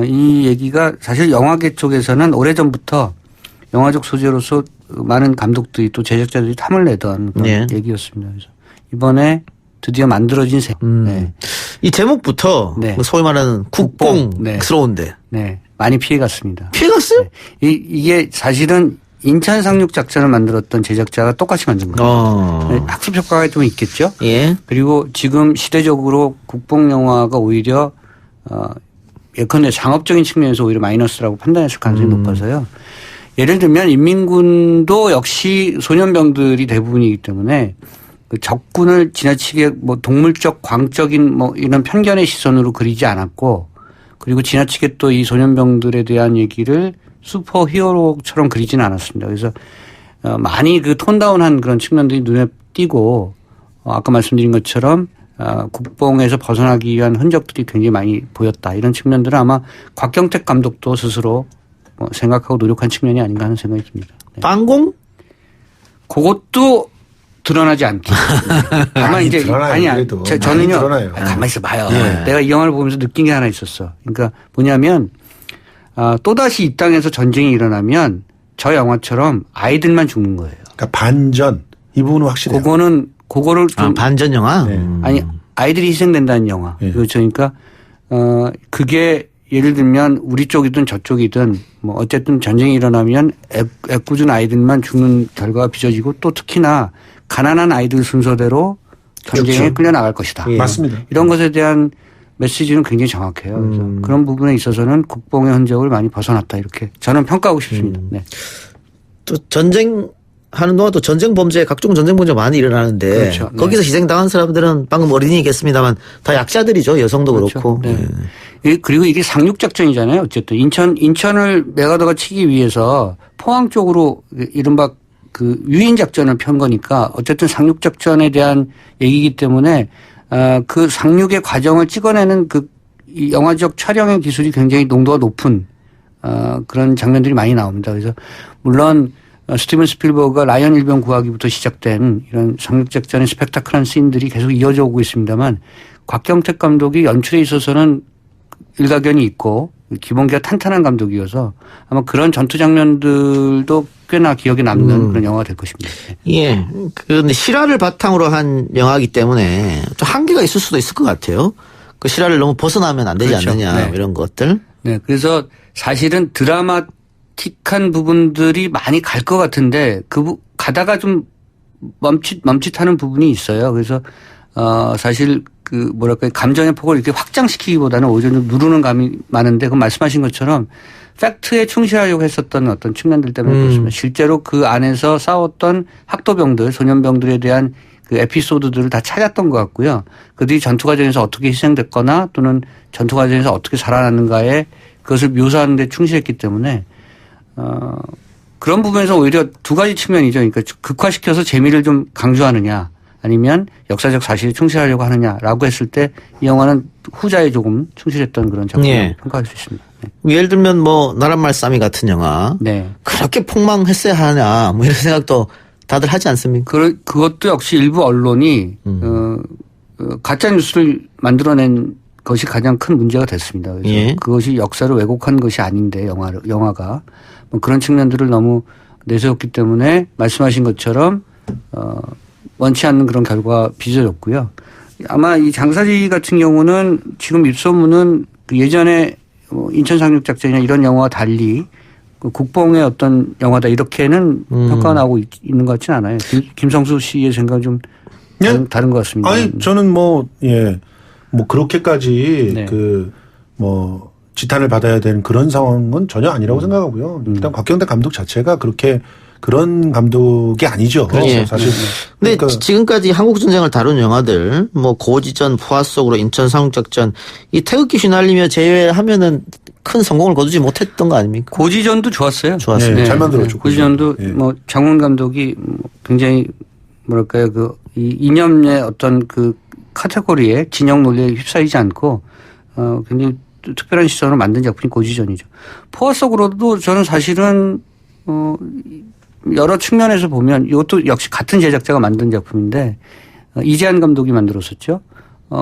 [SPEAKER 14] 이 얘기가 사실 영화계 쪽에서는 오래전부터 영화적 소재로서 많은 감독들이 또 제작자들이 탐을 내던 그런 얘기였습니다. 그래서 이번에 드디어 만들어진
[SPEAKER 3] 이 제목부터 소위 말하는 국뽕스러운데
[SPEAKER 14] 많이 피해갔습니다.
[SPEAKER 3] 피해갔어요?
[SPEAKER 14] 이게 사실은 인천 상륙 작전을 만들었던 제작자가 똑같이 만든 거예요. 학습 효과가 좀 있겠죠. 그리고 지금 시대적으로 국뽕 영화가 오히려 예컨대 상업적인 측면에서 오히려 마이너스라고 판단했을 가능성이 높아서요. 예를 들면 인민군도 역시 소년병들이 대부분이기 때문에 그 적군을 지나치게 동물적, 광적인 이런 편견의 시선으로 그리지 않았고, 그리고 지나치게 또 이 소년병들에 대한 얘기를 슈퍼 히어로처럼 그리지는 않았습니다. 그래서 많이 그 톤다운한 그런 측면들이 눈에 띄고 아까 말씀드린 것처럼 국뽕에서 벗어나기 위한 흔적들이 굉장히 많이 보였다. 이런 측면들은 아마 곽경택 감독도 스스로 생각하고 노력한 측면이 아닌가 하는 생각이 듭니다. 네.
[SPEAKER 3] 반공?
[SPEAKER 14] 그것도 드러나지 않게. 다만 이제 아니야. 저는요. 가만히 있어 봐요.
[SPEAKER 13] 예.
[SPEAKER 14] 내가 이 영화를 보면서 느낀 게 하나 있었어. 그러니까 뭐냐면 또다시 이 땅에서 전쟁이 일어나면 저 영화처럼 아이들만 죽는 거예요.
[SPEAKER 13] 그러니까 반전 이 부분은 확실해요.
[SPEAKER 14] 그거를 좀
[SPEAKER 3] 반전 영화?
[SPEAKER 13] 네.
[SPEAKER 14] 아니 아이들이 희생된다는 영화.
[SPEAKER 13] 네.
[SPEAKER 14] 그러니까 그게 예를 들면 우리 쪽이든 저쪽이든 뭐 어쨌든 전쟁이 일어나면 애꿎은 아이들만 죽는 결과가 빚어지고 또 특히나 가난한 아이들 순서대로 전쟁에
[SPEAKER 13] 그렇죠.
[SPEAKER 14] 끌려 나갈 것이다.
[SPEAKER 13] 예. 맞습니다.
[SPEAKER 14] 이런 것에 대한 메시지는 굉장히 정확해요. 그래서 그런 부분에 있어서는 국뽕의 흔적을 많이 벗어났다 이렇게 저는 평가하고 싶습니다. 네.
[SPEAKER 3] 또 전쟁 하는 동안 또 전쟁 범죄, 각종 전쟁 범죄 많이 일어나는데
[SPEAKER 14] 그렇죠. 네.
[SPEAKER 3] 거기서 희생당한 사람들은 방금 어린이겠습니다만 다 약자들이죠. 여성도
[SPEAKER 14] 그렇죠.
[SPEAKER 3] 그렇고.
[SPEAKER 14] 네. 그리고 이게 상륙작전이잖아요. 어쨌든 인천을 메가더가 치기 위해서 포항 쪽으로 이른바 그 유인작전을 편 거니까 어쨌든 상륙작전에 대한 얘기이기 때문에 그 상륙의 과정을 찍어내는 그 영화적 촬영의 기술이 굉장히 농도가 높은 그런 장면들이 많이 나옵니다. 그래서 물론 스티븐 스필버그가 라이언 일병 구하기부터 시작된 이런 상륙작전의 스펙타클한 씬들이 계속 이어져 오고 있습니다만 곽경택 감독이 연출에 있어서는 일가견이 있고 기본기가 탄탄한 감독이어서 아마 그런 전투 장면들도 꽤나 기억에 남는 그런 영화가 될 것입니다.
[SPEAKER 3] 예. 근데 실화를 바탕으로 한 영화이기 때문에 좀 한계가 있을 수도 있을 것 같아요. 그 실화를 너무 벗어나면 안 되지
[SPEAKER 14] 그렇죠.
[SPEAKER 3] 않느냐
[SPEAKER 14] 네.
[SPEAKER 3] 이런 것들.
[SPEAKER 14] 네. 그래서 사실은 드라마틱한 부분들이 많이 갈 것 같은데 가다가 좀 멈칫하는 부분이 있어요. 그래서 사실 그 뭐랄까요 감정의 폭을 이렇게 확장시키기보다는 오히려 좀 누르는 감이 많은데 그 말씀하신 것처럼 팩트에 충실하려고 했었던 어떤 측면들 때문에 그렇습니다. 실제로 그 안에서 싸웠던 학도병들, 소년병들에 대한 그 에피소드들을 다 찾았던 것 같고요. 그들이 전투 과정에서 어떻게 희생됐거나 또는 전투 과정에서 어떻게 살아났는가에 그것을 묘사하는 데 충실했기 때문에 그런 부분에서 오히려 두 가지 측면이죠. 그러니까 극화시켜서 재미를 좀 강조하느냐 아니면 역사적 사실에 충실하려고 하느냐라고 했을 때 이 영화는 후자에 조금 충실했던 그런 작품을
[SPEAKER 3] 예.
[SPEAKER 14] 평가할 수 있습니다. 네.
[SPEAKER 3] 예를 들면 뭐 나란말 싸미 같은 영화.
[SPEAKER 14] 네.
[SPEAKER 3] 그렇게 폭망했어야 하냐 뭐 이런 생각도 다들 하지 않습니까?
[SPEAKER 14] 그것도 역시 일부 언론이 가짜 뉴스를 만들어낸 것이 가장 큰 문제가 됐습니다. 그래서
[SPEAKER 3] 예.
[SPEAKER 14] 그것이 역사를 왜곡한 것이 아닌데 영화가 뭐 그런 측면들을 너무 내세웠기 때문에 말씀하신 것처럼 원치 않는 그런 결과가 빚어졌고요. 아마 이 장사지 같은 경우는 지금 입소문은 그 예전에 인천 상륙작전이나 이런 영화와 달리 그 국뽕의 어떤 영화다 이렇게는 평가가 나오고 있는 것 같지는 않아요. 김성수 씨의 생각은 좀 다른 것 같습니다.
[SPEAKER 13] 아니 저는 뭐 그렇게까지 지탄을 받아야 되는 그런 상황은 전혀 아니라고 생각하고요. 일단 곽경택 감독 자체가 그런 감독이 아니죠.
[SPEAKER 3] 그렇죠.
[SPEAKER 13] 사실.
[SPEAKER 3] 근데 지금까지 한국 전쟁을 다룬 영화들, 뭐 고지전, 포화 속으로 인천 상륙작전, 이 태극기 휘날리며 제외하면은 큰 성공을 거두지 못했던 거 아닙니까?
[SPEAKER 14] 고지전도 좋았어요.
[SPEAKER 3] 좋았어요.
[SPEAKER 13] 네, 잘 만들었죠.
[SPEAKER 14] 고지전도 뭐 장훈 감독이 굉장히 뭐랄까요 이 이념의 어떤 그 카테고리에 진영 논리에 휩싸이지 않고 굉장히 특별한 시선으로 만든 작품이 고지전이죠. 포화 속으로도 저는 사실은 여러 측면에서 보면 이것도 역시 같은 제작자가 만든 작품인데 이재한 감독이 만들었었죠.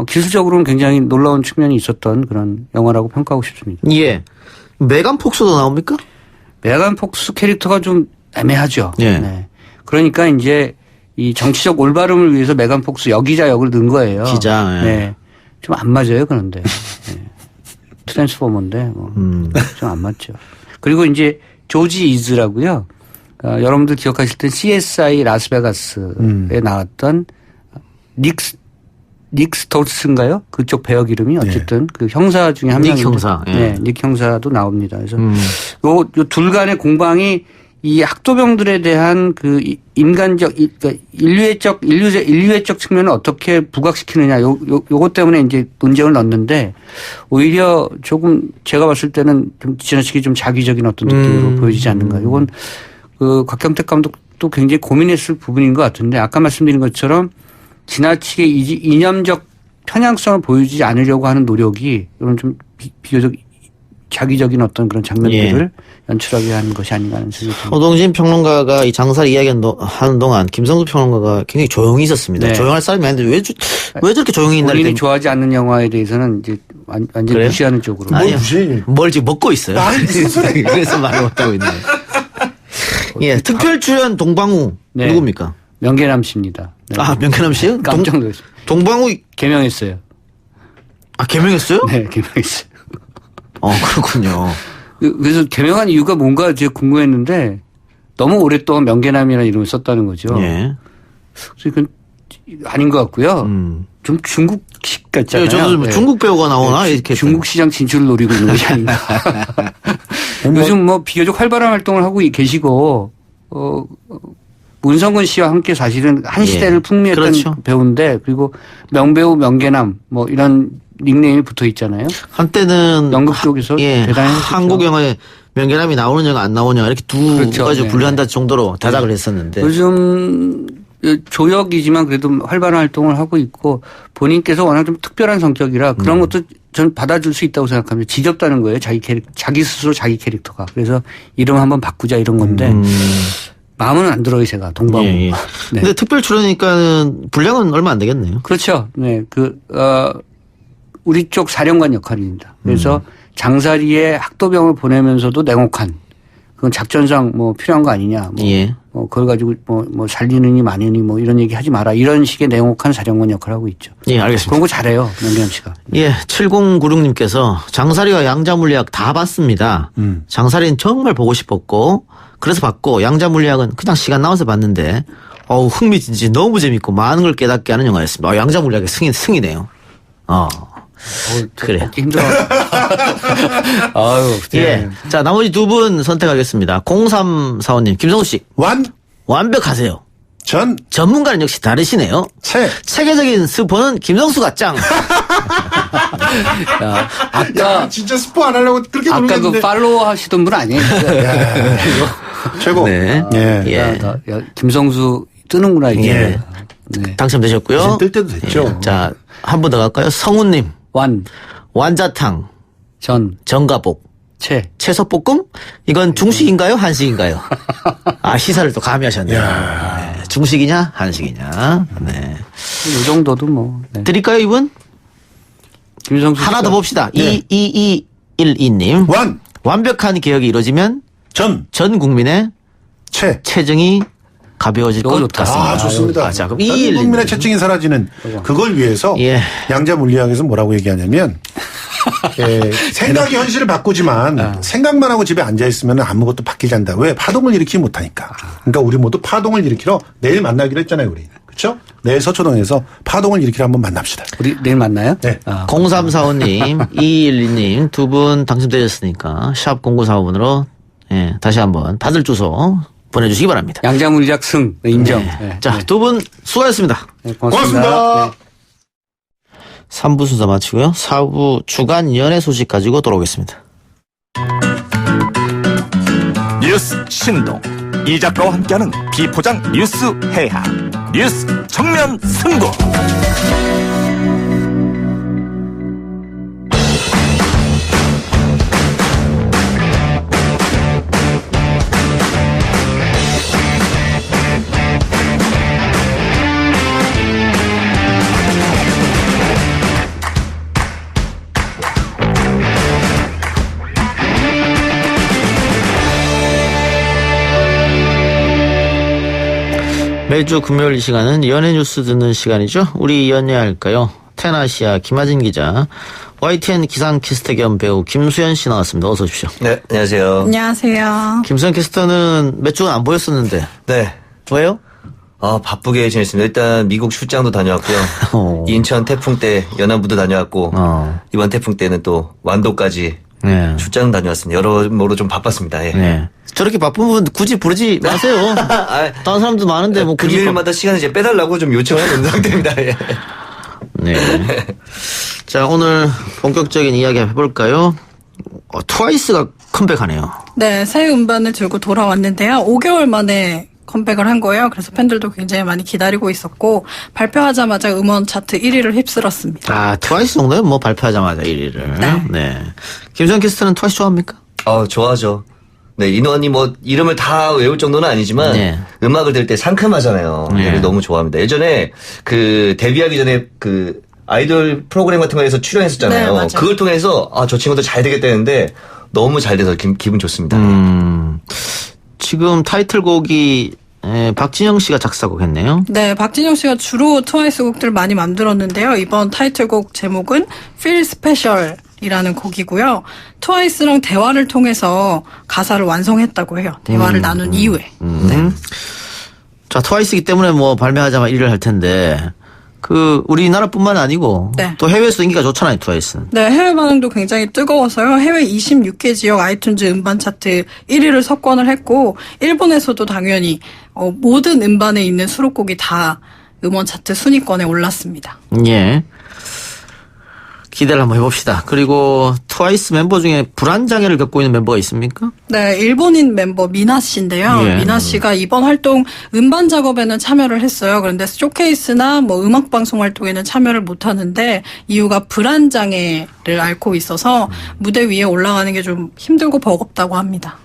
[SPEAKER 14] 기술적으로는 굉장히 놀라운 측면이 있었던 그런 영화라고 평가하고 싶습니다.
[SPEAKER 3] 예. 메간 폭스도 나옵니까?
[SPEAKER 14] 메간 폭스 캐릭터가 좀 애매하죠.
[SPEAKER 3] 예.
[SPEAKER 14] 네. 그러니까 이제 이 정치적 올바름을 위해서 메간 폭스 여기자 역을 넣은 거예요.
[SPEAKER 3] 기자. 예.
[SPEAKER 14] 네. 좀 안 맞아요, 그런데. 네. 트랜스포머인데 좀 안 맞죠. 그리고 이제 조지 이즈라고요. 여러분들 기억하실 때 CSI 라스베가스에 나왔던 닉 스토츠인가요? 그쪽 배역 이름이 어쨌든 그 형사 중에 한 명인데.
[SPEAKER 3] 닉 형사. 예.
[SPEAKER 14] 네, 닉 형사도 나옵니다. 그래서 요 둘 간의 공방이 이 학도병들에 대한 그 인간적, 그러니까 인류애적 측면을 어떻게 부각시키느냐 요것 때문에 이제 논쟁을 넣었는데 오히려 조금 제가 봤을 때는 좀 지나치게 좀 자기적인 어떤 느낌으로 보여지지 않는가. 요건 그 곽경택 감독도 굉장히 고민했을 부분인 것 같은데 아까 말씀드린 것처럼 지나치게 이념적 편향성을 보이지 않으려고 하는 노력이 이런 좀 비교적 자기적인 어떤 그런 장면들을 연출하게 하는 것이 아닌가 하는 생각이 듭니다.
[SPEAKER 3] 허동진 평론가가 이 장사를 이야기하는 동안 김성수 평론가가 굉장히 조용히 있었습니다.
[SPEAKER 14] 네.
[SPEAKER 3] 조용할 사람이 아닌데 왜 저렇게 조용히 있나.
[SPEAKER 14] 본인이 좋아하지 않는 영화에 대해서는 이제 완전히
[SPEAKER 3] 그래요?
[SPEAKER 14] 무시하는 쪽으로.
[SPEAKER 3] 아니요. 뭘 지금 먹고 있어요. 그래서 말을 못하고 있네요. 예, 특별 출연 동방우
[SPEAKER 14] 네.
[SPEAKER 3] 누굽니까?
[SPEAKER 14] 명계남 씨입니다. 네.
[SPEAKER 3] 아, 명계남 씨요?
[SPEAKER 14] 깜짝 놀랐어요.
[SPEAKER 3] 동방우
[SPEAKER 14] 개명했어요.
[SPEAKER 3] 아, 개명했어요?
[SPEAKER 14] 네, 개명했어요.
[SPEAKER 3] 그렇군요.
[SPEAKER 14] 그래서 개명한 이유가 뭔가 제가 궁금했는데 너무 오랫동안 명계남이라는 이름을 썼다는 거죠.
[SPEAKER 3] 예.
[SPEAKER 14] 그래서 이건 아닌 것 같고요. 좀 중국식 같잖아요.
[SPEAKER 3] 예, 저도 중국 배우가 나오나 이렇게
[SPEAKER 14] 중국 시장 진출을 노리고 있는 것이 아닌가. 요즘 뭐 비교적 활발한 활동을 하고 계시고 문성근 씨와 함께 사실은 한 시대를 풍미했던
[SPEAKER 3] 그렇죠.
[SPEAKER 14] 배우인데 그리고 명배우 명계남 뭐 이런 닉네임이 붙어 있잖아요.
[SPEAKER 3] 한때는
[SPEAKER 14] 연극 쪽에서 대단히
[SPEAKER 3] 한국 영화에 명계남이 나오는 영화 안 나오는 영화 이렇게 두
[SPEAKER 14] 그렇죠.
[SPEAKER 3] 가지
[SPEAKER 14] 네.
[SPEAKER 3] 분류한다 정도로 자작을 했었는데
[SPEAKER 14] 요즘 조역이지만 그래도 활발한 활동을 하고 있고 본인께서 워낙 좀 특별한 성격이라 그런 것도 전 받아줄 수 있다고 생각합니다. 지겹다는 거예요. 자기 스스로 자기 캐릭터가. 그래서 이름 한번 바꾸자 이런 건데 마음은 안 들어요, 제가. 동방우.
[SPEAKER 3] 예, 예.
[SPEAKER 14] 네.
[SPEAKER 3] 근데 특별 출연이니까는 분량은 얼마 안 되겠네요.
[SPEAKER 14] 그렇죠. 네. 우리 쪽 사령관 역할입니다. 그래서 장사리에 학도병을 보내면서도 냉혹한 그건 작전상 뭐 필요한 거 아니냐. 그걸 가지고 뭐 살리느니 마느니 뭐 이런 얘기 하지 마라. 이런 식의 냉혹한 사령관 역할을 하고 있죠.
[SPEAKER 3] 예, 알겠습니다.
[SPEAKER 14] 그런 거 잘해요. 명계남 씨가.
[SPEAKER 3] 예, 7096님께서 장사리와 양자물리학 다 봤습니다. 장사리는 정말 보고 싶었고 그래서 봤고 양자물리학은 그냥 시간 나와서 봤는데 흥미진진 너무 재밌고 많은 걸 깨닫게 하는 영화였습니다. 양자물리학의 승이네요. 그래.
[SPEAKER 14] 먹기 힘들어. 아유,
[SPEAKER 3] 예. 자, 나머지 두 분 선택하겠습니다. 0345님, 김성우 씨. 완벽하세요. 전문가는 역시 다르시네요. 체계적인 스포는 김성수가 짱.
[SPEAKER 14] 아까
[SPEAKER 13] 진짜 스포 안 하려고 그렇게
[SPEAKER 14] 아까
[SPEAKER 13] 노력했는데.
[SPEAKER 14] 그 팔로우 하시던 분 아니에요?
[SPEAKER 13] 최고.
[SPEAKER 3] 네.
[SPEAKER 14] 야, 김성수 뜨는구나 이게.
[SPEAKER 3] 네. 당첨되셨고요.
[SPEAKER 13] 뜰 때도 됐죠.
[SPEAKER 3] 예. 자, 한 번 더 갈까요? 성훈님. 완자탕. 전가복. 채소볶음? 이건 중식인가요? 한식인가요? 시사를 또 감히 하셨네요. 네. 중식이냐? 한식이냐? 네.
[SPEAKER 14] 이 정도도 뭐. 네.
[SPEAKER 3] 드릴까요, 이분?
[SPEAKER 14] 김성수
[SPEAKER 3] 하나 더 봅시다.
[SPEAKER 14] 네.
[SPEAKER 3] 2212님. 완벽한 개혁이 이루어지면 전 국민의 체증이 가벼워질 것 같습니다.
[SPEAKER 13] 좋습니다.
[SPEAKER 3] 자, 그럼
[SPEAKER 13] 전 국민의 체증이 사라지는 그걸 위해서 양자물리학에서 뭐라고 얘기하냐면 생각이 현실을 바꾸지만 생각만 하고 집에 앉아있으면 아무것도 바뀌지 않는다. 왜? 파동을 일으키지 못하니까. 그러니까 우리 모두 파동을 일으키러 내일 만나기로 했잖아요. 우리. 그렇죠? 내일 서초동에서 파동을 일으키러 한번 만납시다.
[SPEAKER 14] 우리 내일 만나요?
[SPEAKER 13] 네.
[SPEAKER 3] 0345님, 2212님 두 분 당첨되셨으니까 샵 0945번으로 다시 한번 받을 주소 보내주시기 바랍니다.
[SPEAKER 14] 양자물리학 승 인정.
[SPEAKER 3] 네. 자, 두 분 수고하셨습니다.
[SPEAKER 14] 고맙습니다.
[SPEAKER 3] 3부 순서 마치고요. 4부 주간 연예 소식 가지고 돌아오겠습니다.
[SPEAKER 1] 뉴스 신동 이 작가와 함께하는 비포장 뉴스 해학 뉴스 정면 승부.
[SPEAKER 3] 매주 금요일 이 시간은 연예 뉴스 듣는 시간이죠. 우리 연예할까요? 테나시아 김하진 기자, YTN 기상캐스터 겸 배우 김수현 씨 나왔습니다. 어서 오십시오.
[SPEAKER 15] 네, 안녕하세요.
[SPEAKER 16] 안녕하세요.
[SPEAKER 3] 김수현 캐스터는 몇 주간 안 보였었는데.
[SPEAKER 15] 네.
[SPEAKER 3] 왜요?
[SPEAKER 15] 바쁘게 지냈습니다. 일단 미국 출장도 다녀왔고요. 인천 태풍 때 연안부도 다녀왔고 이번 태풍 때는 또 완도까지 출장 다녀왔습니다. 여러모로 좀 바빴습니다. 예.
[SPEAKER 3] 네. 저렇게 바쁜 분 굳이 부르지 마세요. 다른 사람도 많은데 뭐 굳이
[SPEAKER 15] 금요일마다 시간을 이제 빼달라고 좀 요청하는 상태입니다. 예.
[SPEAKER 3] 네. 자, 오늘 본격적인 이야기 해볼까요? 트와이스가 컴백하네요.
[SPEAKER 16] 네, 새 음반을 들고 돌아왔는데요. 5개월 만에 컴백을 한 거예요. 그래서 팬들도 굉장히 많이 기다리고 있었고 발표하자마자 음원 차트 1위를 휩쓸었습니다.
[SPEAKER 3] 아, 트와이스 정도면 뭐 발표하자마자 1위를. 네. 김수현 캐스터는 트와이스 좋아합니까?
[SPEAKER 15] 좋아하죠. 네, 인원이 뭐 이름을 다 외울 정도는 아니지만
[SPEAKER 3] 네.
[SPEAKER 15] 음악을 들을 때 상큼하잖아요.
[SPEAKER 3] 네.
[SPEAKER 15] 너무 좋아합니다. 예전에 그 데뷔하기 전에 그 아이돌 프로그램 같은 거에서 출연했었잖아요.
[SPEAKER 16] 네, 맞아요.
[SPEAKER 15] 그걸 통해서 저 친구도 잘 되겠다 했는데 너무 잘 돼서 기분 좋습니다.
[SPEAKER 3] 지금 타이틀곡이 박진영 씨가 작사곡했네요.
[SPEAKER 16] 네, 박진영 씨가 주로 트와이스 곡들을 많이 만들었는데요. 이번 타이틀곡 제목은 Feel Special 이라는 곡이고요. 트와이스랑 대화를 통해서 가사를 완성했다고 해요. 대화를 나눈 이후에.
[SPEAKER 3] 네. 자, 트와이스이기 때문에 뭐 발매하자마자 1위를 할 텐데 그 우리나라뿐만 아니고
[SPEAKER 16] 네.
[SPEAKER 3] 또 해외에서 인기가 좋잖아요, 트와이스는.
[SPEAKER 16] 네, 해외 반응도 굉장히 뜨거워서요. 해외 26개 지역 아이튠즈 음반 차트 1위를 석권을 했고 일본에서도 당연히 모든 음반에 있는 수록곡이 다 음원 차트 순위권에 올랐습니다.
[SPEAKER 3] 예. 기대를 한번 해봅시다. 그리고 트와이스 멤버 중에 불안장애를 겪고 있는 멤버가 있습니까?
[SPEAKER 16] 네, 일본인 멤버 미나 씨인데요.
[SPEAKER 3] 예.
[SPEAKER 16] 미나 씨가 이번 활동 음반 작업에는 참여를 했어요. 그런데 쇼케이스나 뭐 음악 방송 활동에는 참여를 못 하는데 이유가 불안 장애를 앓고 있어서 무대 위에 올라가는 게 좀 힘들고 버겁다고 합니다.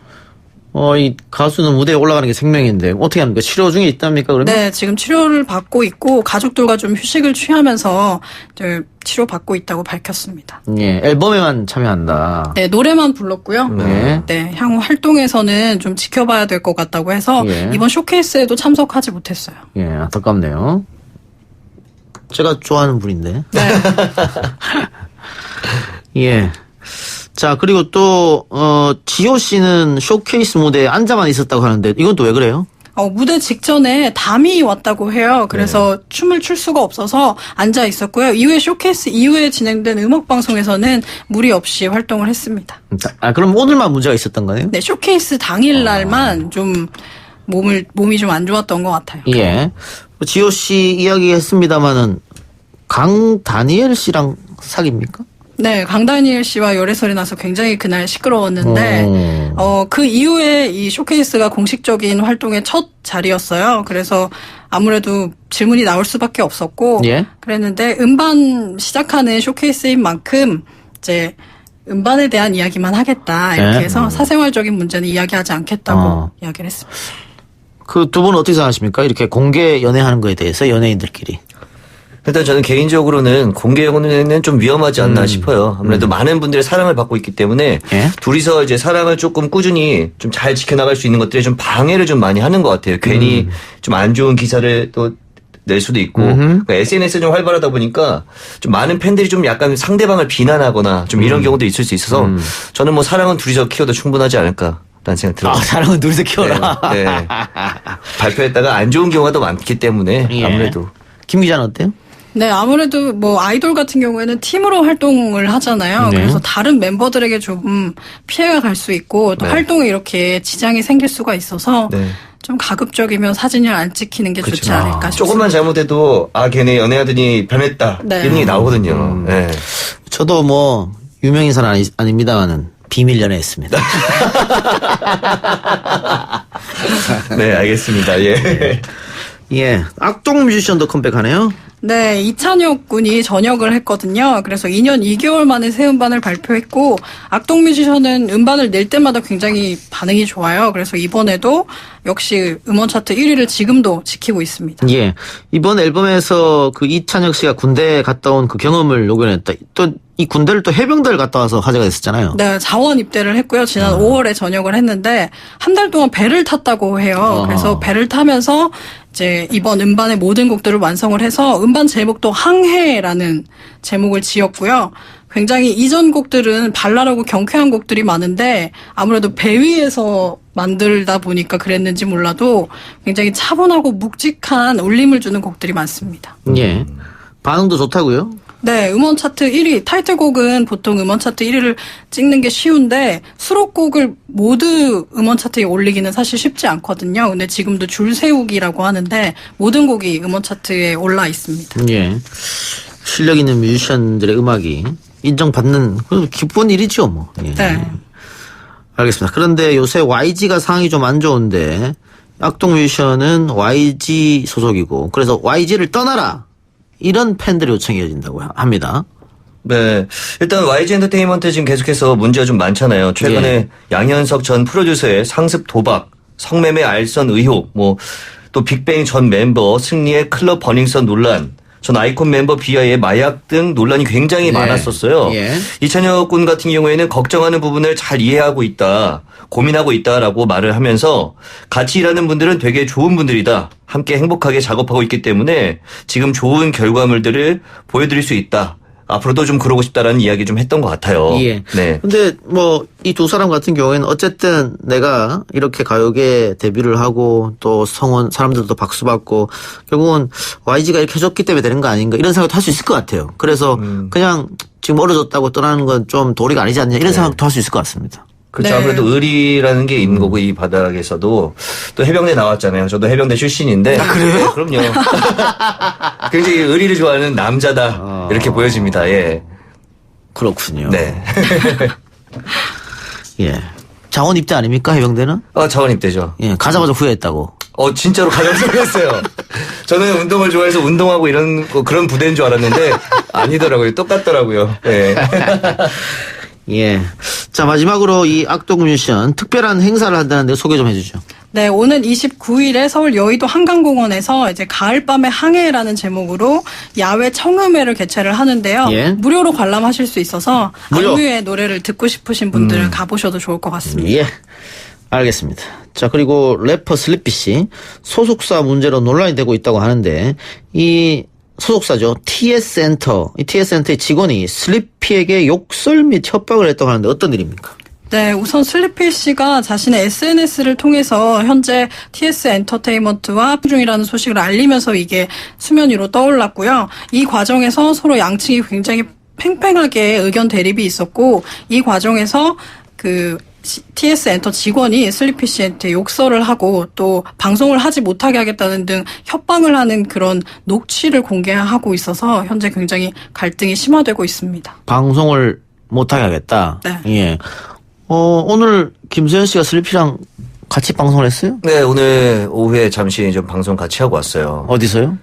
[SPEAKER 3] 이 가수는 무대에 올라가는 게 생명인데 어떻게 합니까? 치료 중에 있답니까? 그러면?
[SPEAKER 16] 네, 지금 치료를 받고 있고 가족들과 좀 휴식을 취하면서 이제 치료 받고 있다고 밝혔습니다.
[SPEAKER 3] 예, 앨범에만 참여한다.
[SPEAKER 16] 네, 노래만 불렀고요.
[SPEAKER 3] 네.
[SPEAKER 16] 네, 향후 활동에서는 좀 지켜봐야 될 것 같다고 해서
[SPEAKER 3] 예.
[SPEAKER 16] 이번 쇼케이스에도 참석하지 못했어요.
[SPEAKER 3] 예, 안타깝네요. 제가 좋아하는 분인데.
[SPEAKER 16] 네.
[SPEAKER 3] 예. 자, 그리고 또, 지효 씨는 쇼케이스 무대에 앉아만 있었다고 하는데, 이건 또 왜 그래요?
[SPEAKER 16] 무대 직전에 담이 왔다고 해요. 그래서 춤을 출 수가 없어서 앉아 있었고요. 이후에 쇼케이스 이후에 진행된 음악 방송에서는 무리 없이 활동을 했습니다.
[SPEAKER 3] 그럼 오늘만 문제가 있었던 거네요?
[SPEAKER 16] 네, 쇼케이스 당일날만 좀 몸이 좀 안 좋았던 것 같아요.
[SPEAKER 3] 예. 지효 씨 이야기 했습니다마는, 강다니엘 씨랑 사귀입니까?
[SPEAKER 16] 네, 강다니엘 씨와 열애설이 나서 굉장히 그날 시끄러웠는데, 그 이후에 이 쇼케이스가 공식적인 활동의 첫 자리였어요. 그래서 아무래도 질문이 나올 수밖에 없었고,
[SPEAKER 3] 예?
[SPEAKER 16] 그랬는데 음반 시작하는 쇼케이스인 만큼 이제 음반에 대한 이야기만 하겠다 이렇게
[SPEAKER 3] 예?
[SPEAKER 16] 해서 사생활적인 문제는 이야기하지 않겠다고 이야기를 했습니다.
[SPEAKER 3] 그 두 분은 어떻게 생각하십니까? 이렇게 공개 연애하는 거에 대해서 연예인들끼리.
[SPEAKER 15] 일단 저는 개인적으로는 공개 연애는 좀 위험하지 않나 싶어요. 아무래도 많은 분들의 사랑을 받고 있기 때문에
[SPEAKER 3] 예?
[SPEAKER 15] 둘이서 이제 사랑을 조금 꾸준히 좀 잘 지켜나갈 수 있는 것들에 좀 방해를 좀 많이 하는 것 같아요. 괜히 좀 안 좋은 기사를 또 낼 수도 있고 그러니까 SNS 좀 활발하다 보니까 좀 많은 팬들이 좀 약간 상대방을 비난하거나 좀 이런 경우도 있을 수 있어서 저는 뭐 사랑은 둘이서 키워도 충분하지 않을까. 라는 생각 들어요.
[SPEAKER 3] 사랑은 둘이서 키워라.
[SPEAKER 15] 네. 발표했다가 안 좋은 경우가 더 많기 때문에
[SPEAKER 3] 예.
[SPEAKER 15] 아무래도.
[SPEAKER 3] 김 기자는 어때요?
[SPEAKER 16] 네, 아무래도 뭐 아이돌 같은 경우에는 팀으로 활동을 하잖아요.
[SPEAKER 3] 네.
[SPEAKER 16] 그래서 다른 멤버들에게 좀 피해가 갈 수 있고 또
[SPEAKER 15] 네.
[SPEAKER 16] 활동에 이렇게 지장이 생길 수가 있어서
[SPEAKER 15] 네.
[SPEAKER 16] 좀 가급적이면 사진을 안 찍히는 게 좋지 않을까 싶습니다.
[SPEAKER 15] 조금만 잘못해도 걔네 연애하더니 변했다.
[SPEAKER 16] 네.
[SPEAKER 15] 이런 얘기 나오거든요. 네.
[SPEAKER 3] 저도 뭐 유명인사는 아닙니다만은 비밀 연애했습니다.
[SPEAKER 15] 네, 알겠습니다. 예.
[SPEAKER 3] 예. 악동 뮤지션도 컴백하네요.
[SPEAKER 16] 네, 이찬혁 군이 전역을 했거든요. 그래서 2년 2개월 만에 새 음반을 발표했고 악동 뮤지션은 음반을 낼 때마다 굉장히 반응이 좋아요. 그래서 이번에도 역시 음원 차트 1위를 지금도 지키고 있습니다.
[SPEAKER 3] 예. 이번 앨범에서 그 이찬혁 씨가 군대 갔다 온 그 경험을 녹여냈다. 또 이 군대를 또 해병대를 갔다 와서 화제가 됐었잖아요.
[SPEAKER 16] 네, 자원 입대를 했고요. 지난 5월에 전역을 했는데 한 달 동안 배를 탔다고 해요. 그래서 배를 타면서 이제 이번 음반의 모든 곡들을 완성을 해서 음반 제목도 항해라는 제목을 지었고요. 굉장히 이전 곡들은 발랄하고 경쾌한 곡들이 많은데 아무래도 배 위에서 만들다 보니까 그랬는지 몰라도 굉장히 차분하고 묵직한 울림을 주는 곡들이 많습니다.
[SPEAKER 3] 예. 반응도 좋다고요?
[SPEAKER 16] 네, 음원 차트 1위, 타이틀곡은 보통 음원 차트 1위를 찍는 게 쉬운데 수록곡을 모두 음원 차트에 올리기는 사실 쉽지 않거든요. 근데 지금도 줄 세우기라고 하는데 모든 곡이 음원 차트에 올라 있습니다.
[SPEAKER 3] 예. 실력 있는 뮤지션들의 음악이 인정받는 기쁜 일이죠, 뭐. 예.
[SPEAKER 16] 네.
[SPEAKER 3] 알겠습니다. 그런데 요새 YG가 상황이 좀 안 좋은데 악동뮤지션은 YG 소속이고 그래서 YG를 떠나라 이런 팬들의 요청이 이어진다고 합니다.
[SPEAKER 15] 네. 일단 YG 엔터테인먼트 지금 계속해서 문제가 좀 많잖아요. 최근에 양현석 전 프로듀서의 상습 도박, 성매매 알선 의혹, 또 빅뱅 전 멤버 승리의 클럽 버닝썬 논란, 전 아이콘 멤버 비아의 마약 등 논란이 굉장히 많았었어요. 이찬혁 군 같은 경우에는 걱정하는 부분을 잘 이해하고 있다, 고민하고 있다라고 말을 하면서 같이 일하는 분들은 되게 좋은 분들이다. 함께 행복하게 작업하고 있기 때문에 지금 좋은 결과물들을 보여드릴 수 있다. 앞으로도 좀 그러고 싶다라는 이야기 좀 했던 것 같아요.
[SPEAKER 3] 예.
[SPEAKER 15] 네.
[SPEAKER 3] 근데 이 두 사람 같은 경우에는 어쨌든 내가 이렇게 가요계 데뷔를 하고 또 성원 사람들도 박수 받고 결국은 YG가 이렇게 해줬기 때문에 되는 거 아닌가 이런 생각도 할 수 있을 것 같아요. 그래서 그냥 지금 어려졌다고 떠나는 건 좀 도리가 아니지 않냐 이런 생각도 할 수 있을 것 같습니다.
[SPEAKER 15] 그렇죠. 아무래도 의리라는 게 있는 거고 이 바닥에서도 또 해병대 나왔잖아요. 저도 해병대 출신인데.
[SPEAKER 3] 아, 그래요?
[SPEAKER 15] 네, 그럼요. 굉장히 의리를 좋아하는 남자다 이렇게 보여집니다. 예.
[SPEAKER 3] 그렇군요.
[SPEAKER 15] 네.
[SPEAKER 3] 예. 자원 입대 아닙니까 해병대는?
[SPEAKER 15] 자원 입대죠.
[SPEAKER 3] 예. 가자마자 후회했다고.
[SPEAKER 15] 진짜로 가자마자 후회했어요. 저는 운동을 좋아해서 운동하고 그런 부대인 줄 알았는데 아니더라고요. 똑같더라고요. 예.
[SPEAKER 3] 예. 자, 마지막으로 이 악동뮤지션 특별한 행사를 한다는데 소개 좀 해주죠.
[SPEAKER 16] 네, 오는 29일에 서울 여의도 한강공원에서 이제 가을밤의 항해라는 제목으로 야외 청음회를 개최를 하는데요.
[SPEAKER 3] 예.
[SPEAKER 16] 무료로 관람하실 수 있어서
[SPEAKER 3] 무료.
[SPEAKER 16] 악뮤의 노래를 듣고 싶으신 분들은 가보셔도 좋을 것 같습니다.
[SPEAKER 3] 예. 알겠습니다. 자, 그리고 래퍼 슬리피 씨 소속사 문제로 논란이 되고 있다고 하는데 이 소속사죠. TS엔터. 이 TS엔터의 직원이 슬리피에게 욕설 및 협박을 했다고 하는데 어떤 일입니까?
[SPEAKER 16] 네, 우선 슬리피 씨가 자신의 SNS를 통해서 현재 TS 엔터테인먼트와 합 중이라는 소식을 알리면서 이게 수면 위로 떠올랐고요. 이 과정에서 서로 양측이 굉장히 팽팽하게 의견 대립이 있었고 이 과정에서 TS 엔터 직원이 슬리피 씨한테 욕설을 하고 또 방송을 하지 못하게 하겠다는 등 협박을 하는 그런 녹취를 공개하고 있어서 현재 굉장히 갈등이 심화되고 있습니다.
[SPEAKER 3] 방송을 못하게 하겠다.
[SPEAKER 16] 네.
[SPEAKER 3] 예. 오늘 김수현 씨가 슬리피랑 같이 방송을 했어요?
[SPEAKER 15] 네, 오늘 오후에 잠시 좀 방송 같이 하고 왔어요.
[SPEAKER 3] 어디서요?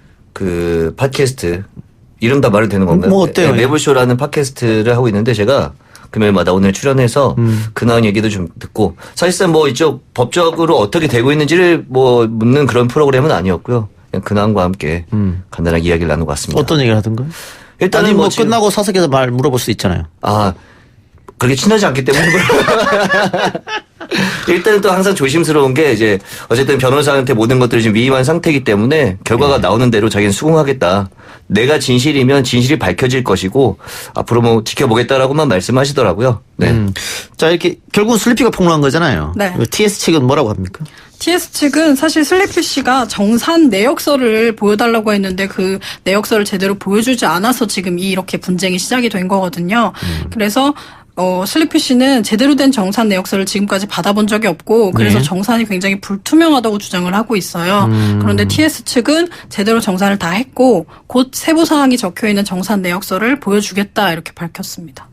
[SPEAKER 15] 팟캐스트. 이름 다 말해도 되는 건가요?
[SPEAKER 3] 어때요?
[SPEAKER 15] 네, 매블쇼라는 팟캐스트를 하고 있는데 제가 금요일마다 오늘 출연해서 근황 얘기도 좀 듣고 사실상 이쪽 법적으로 어떻게 되고 있는지를 묻는 그런 프로그램은 아니었고요. 그냥 근황과 함께 간단하게 이야기를 나누고 왔습니다.
[SPEAKER 3] 어떤 얘기를 하던가요?
[SPEAKER 15] 일단은
[SPEAKER 3] 끝나고 사석에서 말 물어볼 수 있잖아요.
[SPEAKER 15] 그렇게 친하지 않기 때문에 일단은 또 항상 조심스러운 게 이제 어쨌든 변호사한테 모든 것들이 지금 위임한 상태이기 때문에 결과가 나오는 대로 자기는 수긍하겠다. 내가 진실이면 진실이 밝혀질 것이고 앞으로 지켜보겠다라고만 말씀하시더라고요. 네.
[SPEAKER 3] 자, 이렇게 결국은 슬리피가 폭로한 거잖아요.
[SPEAKER 16] 네.
[SPEAKER 3] TS 측은 뭐라고 합니까?
[SPEAKER 16] TS 측은 사실 슬리피 씨가 정산 내역서를 보여달라고 했는데 그 내역서를 제대로 보여주지 않아서 지금 이렇게 분쟁이 시작이 된 거거든요. 그래서 슬리피 씨는 제대로 된 정산 내역서를 지금까지 받아본 적이 없고 그래서 정산이 굉장히 불투명하다고 주장을 하고 있어요. 그런데 TS 측은 제대로 정산을 다 했고 곧 세부 사항이 적혀있는 정산 내역서를 보여주겠다 이렇게 밝혔습니다.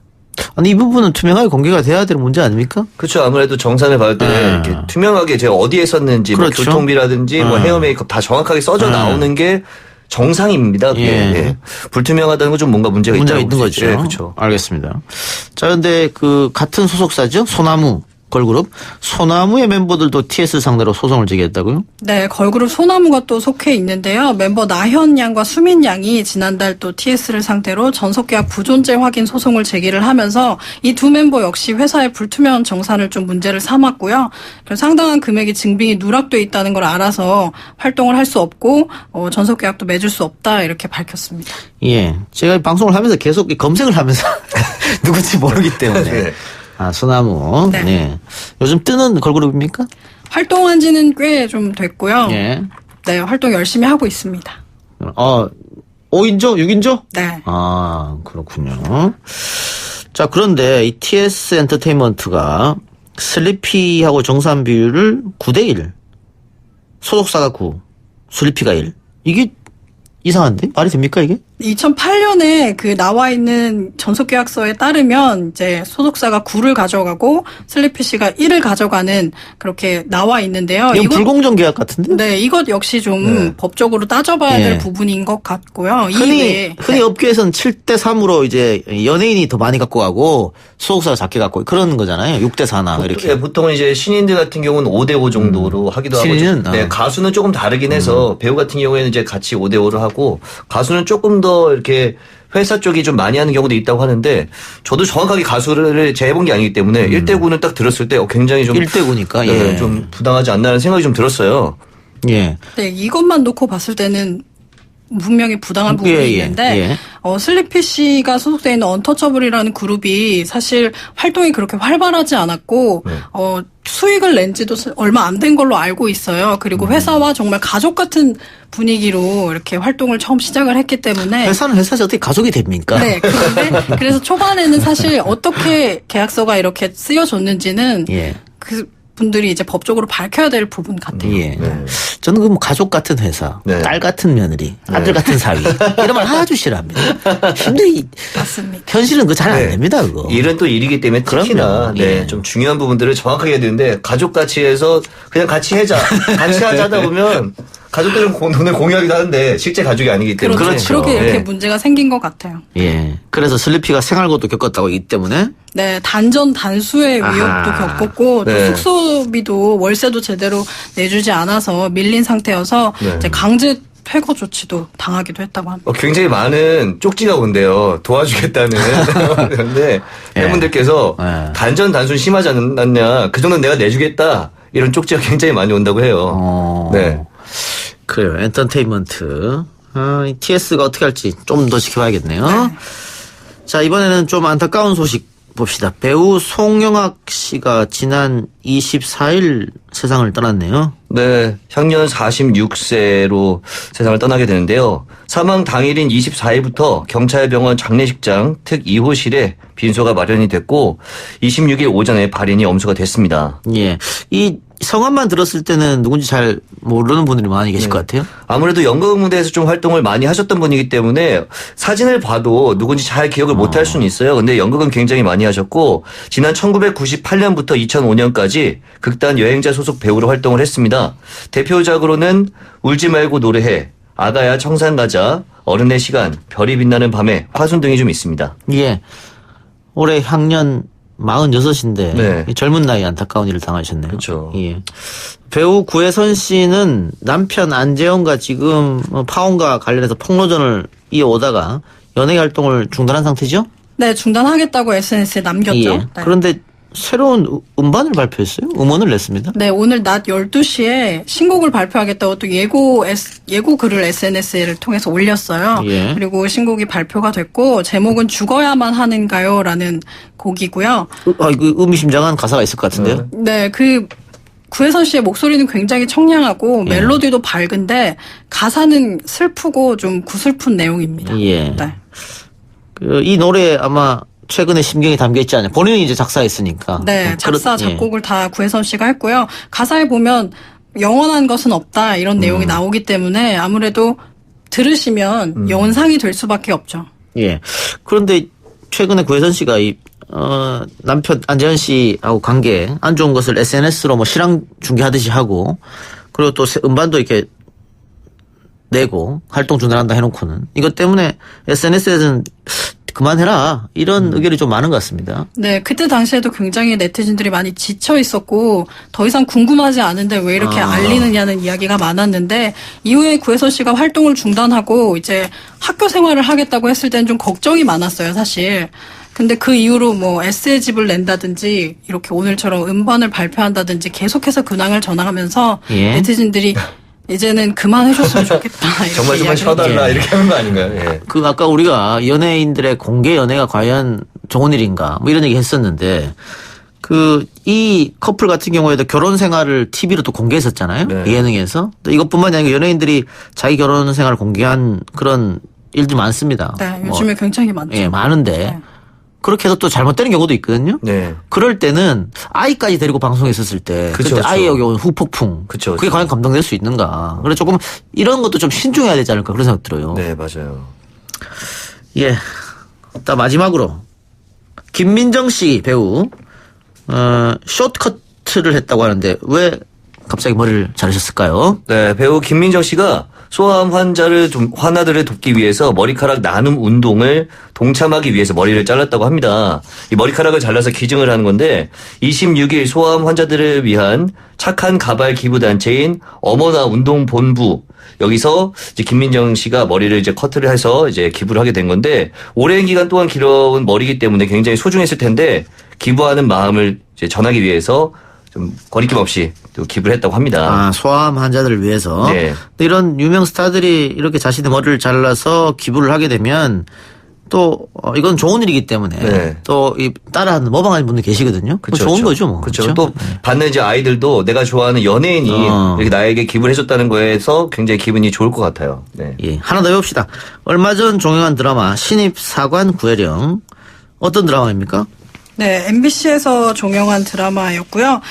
[SPEAKER 3] 아니 이 부분은 투명하게 공개가 돼야 될 문제 아닙니까?
[SPEAKER 15] 그렇죠. 아무래도 정산을 받을 때 이렇게 투명하게 제가 어디에 썼는지
[SPEAKER 3] 그렇죠.
[SPEAKER 15] 교통비라든지 헤어 메이크업 다 정확하게 써져 나오는 게 정상입니다. 예. 불투명하다는 건 좀 뭔가 문제가
[SPEAKER 3] 있는 거죠.
[SPEAKER 15] 예, 그렇죠.
[SPEAKER 3] 알겠습니다. 자, 근데 같은 소속사죠? 소나무 걸그룹. 소나무의 멤버들도 TS 상대로 소송을 제기했다고요?
[SPEAKER 16] 네, 걸그룹 소나무가 또 속해 있는데요. 멤버 나현 양과 수민 양이 지난달 또 TS를 상대로 전속계약 부존재 확인 소송을 제기를 하면서 이 두 멤버 역시 회사의 불투명한 정산을 좀 문제를 삼았고요. 그래서 상당한 금액의 증빙이 누락돼 있다는 걸 알아서 활동을 할 수 없고 전속계약도 맺을 수 없다 이렇게 밝혔습니다.
[SPEAKER 3] 예, 제가 방송을 하면서 계속 검색을 하면서 누군지 모르기 때문에. 네. 소나무.
[SPEAKER 16] 네.
[SPEAKER 3] 네. 요즘 뜨는 걸그룹입니까?
[SPEAKER 16] 활동한 지는 꽤 좀 됐고요.
[SPEAKER 3] 예.
[SPEAKER 16] 네, 활동 열심히 하고 있습니다.
[SPEAKER 3] 5인조? 6인조?
[SPEAKER 16] 네.
[SPEAKER 3] 그렇군요. 자, 그런데 이 TS 엔터테인먼트가 슬리피하고 정산 비율을 9대1. 소속사가 9, 슬리피가 1. 이게 이상한데? 말이 됩니까, 이게?
[SPEAKER 16] 2008년에 그 나와 있는 전속계약서에 따르면 이제 소속사가 9를 가져가고 슬리피씨가 1을 가져가는 그렇게 나와 있는데요.
[SPEAKER 3] 이건 불공정 계약 같은데?
[SPEAKER 16] 네, 이것 역시 좀 법적으로 따져봐야 될 부분인 것 같고요.
[SPEAKER 3] 흔히 업계에서는 7대3으로 이제 연예인이 더 많이 갖고 가고 소속사가 작게 갖고 그런 거잖아요. 6대4나 이렇게.
[SPEAKER 15] 네, 보통은 이제 신인들 같은 경우는 5대5 정도로 하기도 하고.
[SPEAKER 3] 신인은?
[SPEAKER 15] 네, 가수는 조금 다르긴 해서 배우 같은 경우에는 이제 같이 5대5로 하고 가수는 조금 더 이렇게 회사 쪽이 좀 많이 하는 경우도 있다고 하는데 저도 정확하게 가수를 재해본 게 아니기 때문에 1대9는 딱 들었을 때 굉장히 좀
[SPEAKER 3] 1대9니까
[SPEAKER 15] 네, 좀 부당하지 않나라는 생각이 좀 들었어요.
[SPEAKER 3] 예.
[SPEAKER 16] 네, 이것만 놓고 봤을 때는 분명히 부당한 부분이 있는데 슬리피씨가 소속되어 있는 언터처블이라는 그룹이 사실 활동이 그렇게 활발하지 않았고 수익을 낸 지도 얼마 안 된 걸로 알고 있어요. 그리고 회사와 정말 가족 같은 분위기로 이렇게 활동을 처음 시작을 했기 때문에
[SPEAKER 3] 회사는 회사에서 어떻게 가족이 됩니까?
[SPEAKER 16] 네. 그런데 그래서 초반에는 사실 어떻게 계약서가 이렇게 쓰여졌는지는 그 분들이 이제 법적으로 밝혀야 될 부분 같아요.
[SPEAKER 3] 예. 저는 그 뭐 가족 같은 회사, 딸 같은 며느리, 아들 같은 사위 이런 말 아주 싫어합니다. 힘들이
[SPEAKER 16] 맞습니다.
[SPEAKER 3] 현실은 그거 잘 안 됩니다. 그거.
[SPEAKER 15] 일은 또 일이기 때문에 특히나 좀 중요한 부분들을 정확하게 해야 되는데 가족같이 해서 그냥 같이 하자, 같이 하다 보면 가족들은 돈을 공유하기도 하는데 실제 가족이 아니기 때문에
[SPEAKER 16] 그렇죠. 그렇게 이렇게 문제가 생긴 것 같아요.
[SPEAKER 3] 예. 그래서 슬리피가 생활고도 겪었다고 이 때문에
[SPEAKER 16] 네, 단전 단수의 위협도 겪었고 또 숙소비도 월세도 제대로 내주지 않아서 밀린 상태여서 이제 강제 퇴거 조치도 당하기도 했다고 합니다.
[SPEAKER 15] 굉장히 많은 쪽지가 온대요. 도와주겠다는. 그런데 팬분들께서 단전 단순 심하지 않느냐. 그 정도는 내가 내주겠다. 이런 쪽지가 굉장히 많이 온다고 해요. 네.
[SPEAKER 3] 그래요. 엔터테인먼트. TS가 어떻게 할지 좀 더 지켜봐야겠네요. 자, 이번에는 좀 안타까운 소식 봅시다. 배우 송영학 씨가 지난 24일 세상을 떠났네요.
[SPEAKER 15] 네, 향년 46세로 세상을 떠나게 되는데요. 사망 당일인 24일부터 경찰병원 장례식장 특 2호실에 빈소가 마련이 됐고 26일 오전에 발인이 엄수가 됐습니다.
[SPEAKER 3] 예, 이 성함만 들었을 때는 누군지 잘 모르는 분들이 많이 계실 것 같아요.
[SPEAKER 15] 아무래도 연극 무대에서 좀 활동을 많이 하셨던 분이기 때문에 사진을 봐도 누군지 잘 기억을 못할 수는 있어요. 근데 연극은 굉장히 많이 하셨고 지난 1998년부터 2005년까지 극단 여행자 소속 배우로 활동을 했습니다. 대표작으로는 울지 말고 노래해, 아가야 청산 가자, 어른의 시간, 별이 빛나는 밤에, 화순 등이 좀 있습니다.
[SPEAKER 3] 예. 올해 향년 46인데 젊은 나이에 안타까운 일을 당하셨네요.
[SPEAKER 15] 그렇죠.
[SPEAKER 3] 예. 배우 구혜선 씨는 남편 안재현과 지금 파혼과 관련해서 폭로전을 이어오다가 연예 활동을 중단한 상태죠?
[SPEAKER 16] 네, 중단하겠다고 SNS에 남겼죠.
[SPEAKER 3] 예.
[SPEAKER 16] 네.
[SPEAKER 3] 그런데 새로운 음반을 발표했어요? 음원을 냈습니다.
[SPEAKER 16] 네, 오늘 낮 12시에 신곡을 발표하겠다고 또 예고 글을 SNS를 통해서 올렸어요.
[SPEAKER 3] 예.
[SPEAKER 16] 그리고 신곡이 발표가 됐고 제목은 죽어야만 하는가요? 라는 곡이고요.
[SPEAKER 3] 그 의미심장한 가사가 있을 것 같은데요?
[SPEAKER 16] 네, 그 구혜선 씨의 목소리는 굉장히 청량하고 멜로디도 밝은데 가사는 슬프고 좀 구슬픈 내용입니다.
[SPEAKER 3] 예.
[SPEAKER 16] 네.
[SPEAKER 3] 이 노래 아마 최근에 심경이 담겨 있지 않아요? 본인이 이제 작사했으니까.
[SPEAKER 16] 네, 작사, 작곡을 다 구혜선 씨가 했고요. 가사에 보면 영원한 것은 없다 이런 내용이 나오기 때문에 아무래도 들으시면 연상이 될 수밖에 없죠.
[SPEAKER 3] 예. 그런데 최근에 구혜선 씨가 남편 안재현 씨하고 관계 안 좋은 것을 SNS로 뭐 실황 중계하듯이 하고 그리고 또 음반도 이렇게 내고 활동 중단한다 해놓고는 이것 때문에 SNS에서는 그만해라 이런 의견이 좀 많은 것 같습니다.
[SPEAKER 16] 네, 그때 당시에도 굉장히 네티즌들이 많이 지쳐 있었고 더 이상 궁금하지 않은데 왜 이렇게 알리느냐는 이야기가 많았는데 이후에 구혜선 씨가 활동을 중단하고 이제 학교 생활을 하겠다고 했을 때는 좀 걱정이 많았어요, 사실. 근데 그 이후로 뭐 에세이 집을 낸다든지 이렇게 오늘처럼 음반을 발표한다든지 계속해서 근황을 전하면서 네티즌들이 이제는 그만해줬으면 좋겠다.
[SPEAKER 15] 정말 좀 쉬어달라 이렇게 하는 거 아닌가요? 예.
[SPEAKER 3] 그 아까 우리가 연예인들의 공개 연애가 과연 좋은 일인가 뭐 이런 얘기 했었는데 이 커플 같은 경우에도 결혼 생활을 TV로 또 공개했었잖아요. 예능에서. 또 이것뿐만이 아니고 연예인들이 자기 결혼 생활을 공개한 그런 일들이 많습니다.
[SPEAKER 16] 네, 요즘에 굉장히 많죠.
[SPEAKER 3] 예, 많은데. 그렇게 해서 또 잘못되는 경우도 있거든요.
[SPEAKER 15] 네.
[SPEAKER 3] 그럴 때는 아이까지 데리고 방송했었을 때 그때 아이에게 온 후폭풍. 그게 과연 감당될 수 있는가. 그래서 조금 이런 것도 좀 신중해야 되지 않을까 그런 생각 들어요.
[SPEAKER 15] 네, 맞아요.
[SPEAKER 3] 예. 또 마지막으로 김민정 씨 배우 숏커트를 했다고 하는데 왜 갑자기 머리를 자르셨을까요?
[SPEAKER 15] 네, 배우 김민정 씨가 소아암 환자들을 돕기 위해서 머리카락 나눔 운동을 동참하기 위해서 머리를 잘랐다고 합니다. 이 머리카락을 잘라서 기증을 하는 건데 26일 소아암 환자들을 위한 착한 가발 기부 단체인 어머나 운동본부 여기서 이제 김민정 씨가 머리를 이제 커트를 해서 이제 기부를 하게 된 건데 오랜 기간 동안 길어온 머리이기 때문에 굉장히 소중했을 텐데 기부하는 마음을 이제 전하기 위해서 좀 거리낌 없이 또 기부를 했다고 합니다.
[SPEAKER 3] 아, 소아암 환자들을 위해서.
[SPEAKER 15] 네.
[SPEAKER 3] 이런 유명 스타들이 이렇게 자신의 머리를 잘라서 기부를 하게 되면 또 이건 좋은 일이기 때문에
[SPEAKER 15] 네.
[SPEAKER 3] 또 이 따라하는 모방하는 분들 계시거든요.
[SPEAKER 15] 그쵸,
[SPEAKER 3] 좋은
[SPEAKER 15] 그쵸.
[SPEAKER 3] 거죠, 뭐.
[SPEAKER 15] 그렇죠. 또 받는 이제 아이들도 내가 좋아하는 연예인이 이렇게 나에게 기부를 해줬다는 거에서 굉장히 기분이 좋을 것 같아요. 네.
[SPEAKER 3] 예, 하나 더 해봅시다. 얼마 전 종영한 드라마 신입사관 구혜령 어떤 드라마입니까?
[SPEAKER 16] 네, MBC에서 종영한 드라마였고요.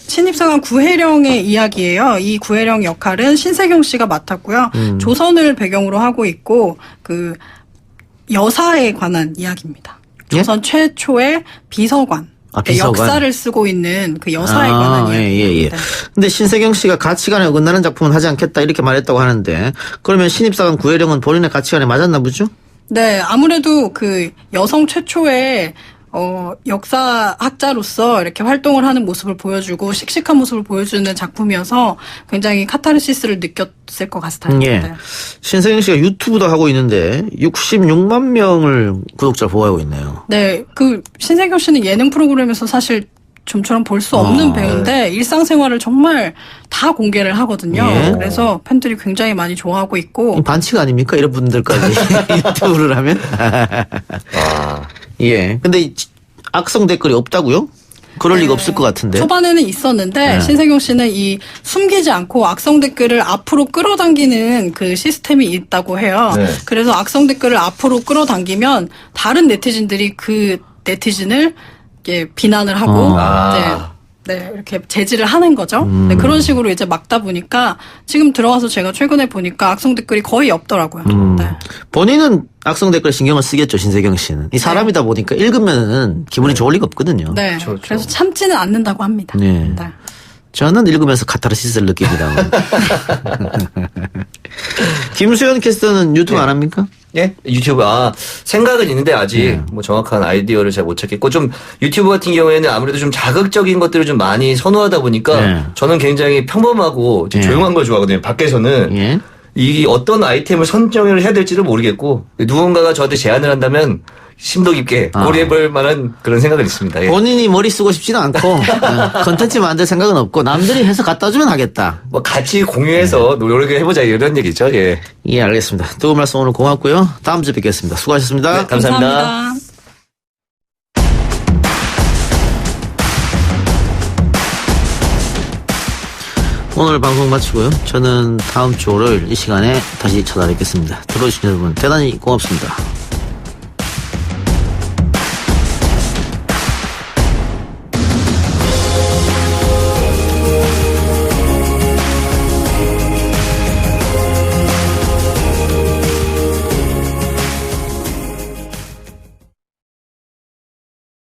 [SPEAKER 16] 신입사관 구혜령의 이야기예요. 이 구혜령 역할은 신세경 씨가 맡았고요. 조선을 배경으로 하고 있고 그 여사에 관한 이야기입니다. 조선 최초의 비서관.
[SPEAKER 3] 비서관.
[SPEAKER 16] 역사를 쓰고 있는 그 여사에 관한 이야기입니다.
[SPEAKER 3] 근데 신세경 씨가 가치관에 어긋나는 작품은 하지 않겠다 이렇게 말했다고 하는데 그러면 신입사관 구혜령은 본인의 가치관에 맞았나 보죠?
[SPEAKER 16] 네, 아무래도 그 여성 최초의 역사학자로서 이렇게 활동을 하는 모습을 보여주고 씩씩한 모습을 보여주는 작품이어서 굉장히 카타르시스를 느꼈을 것 같아요.
[SPEAKER 3] 예.
[SPEAKER 16] 네.
[SPEAKER 3] 신세경 씨가 유튜브도 하고 있는데 66만 명을 구독자를 보호하고 있네요.
[SPEAKER 16] 네, 그 신세경 씨는 예능 프로그램에서 사실 좀처럼 볼 수 없는 배우인데 일상생활을 정말 다 공개를 하거든요.
[SPEAKER 3] 예.
[SPEAKER 16] 그래서 팬들이 굉장히 많이 좋아하고 있고.
[SPEAKER 3] 반칙 아닙니까? 이런 분들까지 유튜브를 하면? 예. 근데 악성 댓글이 없다고요? 그럴 리가 없을 것 같은데.
[SPEAKER 16] 초반에는 있었는데
[SPEAKER 3] 네.
[SPEAKER 16] 신세경 씨는 이 숨기지 않고 악성 댓글을 앞으로 끌어당기는 그 시스템이 있다고 해요.
[SPEAKER 15] 네.
[SPEAKER 16] 그래서 악성 댓글을 앞으로 끌어당기면 다른 네티즌들이 그 네티즌을 이렇게 비난을 하고 네, 이렇게 제지를 하는 거죠. 네, 그런 식으로 이제 막다 보니까 지금 들어가서 제가 최근에 보니까 악성 댓글이 거의 없더라고요. 네.
[SPEAKER 3] 본인은 악성 댓글 신경을 쓰겠죠, 신세경 씨는. 이 사람이다 보니까 읽으면은 기분이 좋을 리가 없거든요.
[SPEAKER 16] 네. 그래서 참지는 않는다고 합니다.
[SPEAKER 3] 네.
[SPEAKER 16] 네.
[SPEAKER 3] 저는 읽으면서 카타르시스를 느낍니다. 김수현 캐스터는 유튜브 안 합니까?
[SPEAKER 15] 예? 유튜브, 생각은 있는데 아직 뭐 정확한 아이디어를 잘 못 찾겠고 좀 유튜브 같은 경우에는 아무래도 좀 자극적인 것들을 좀 많이 선호하다 보니까 저는 굉장히 평범하고 좀 조용한 걸 좋아하거든요. 밖에서는. 이 어떤 아이템을 선정을 해야 될지를 모르겠고 누군가가 저한테 제안을 한다면 심도 깊게 고려해볼 만한 그런 생각은 있습니다. 예.
[SPEAKER 3] 본인이 머리 쓰고 싶지는 않고 컨텐츠 만들 생각은 없고 남들이 해서 갖다 주면 하겠다.
[SPEAKER 15] 뭐 같이 공유해서 노력을 해보자 이런 얘기죠. 예.
[SPEAKER 3] 예, 알겠습니다. 두 분 말씀 오늘 고맙고요. 다음 주에 뵙겠습니다. 수고하셨습니다.
[SPEAKER 15] 네, 감사합니다.
[SPEAKER 3] 오늘 방송 마치고요. 저는 다음 주 월요일 이 시간에 다시 찾아뵙겠습니다. 들어주신 여러분 대단히 고맙습니다.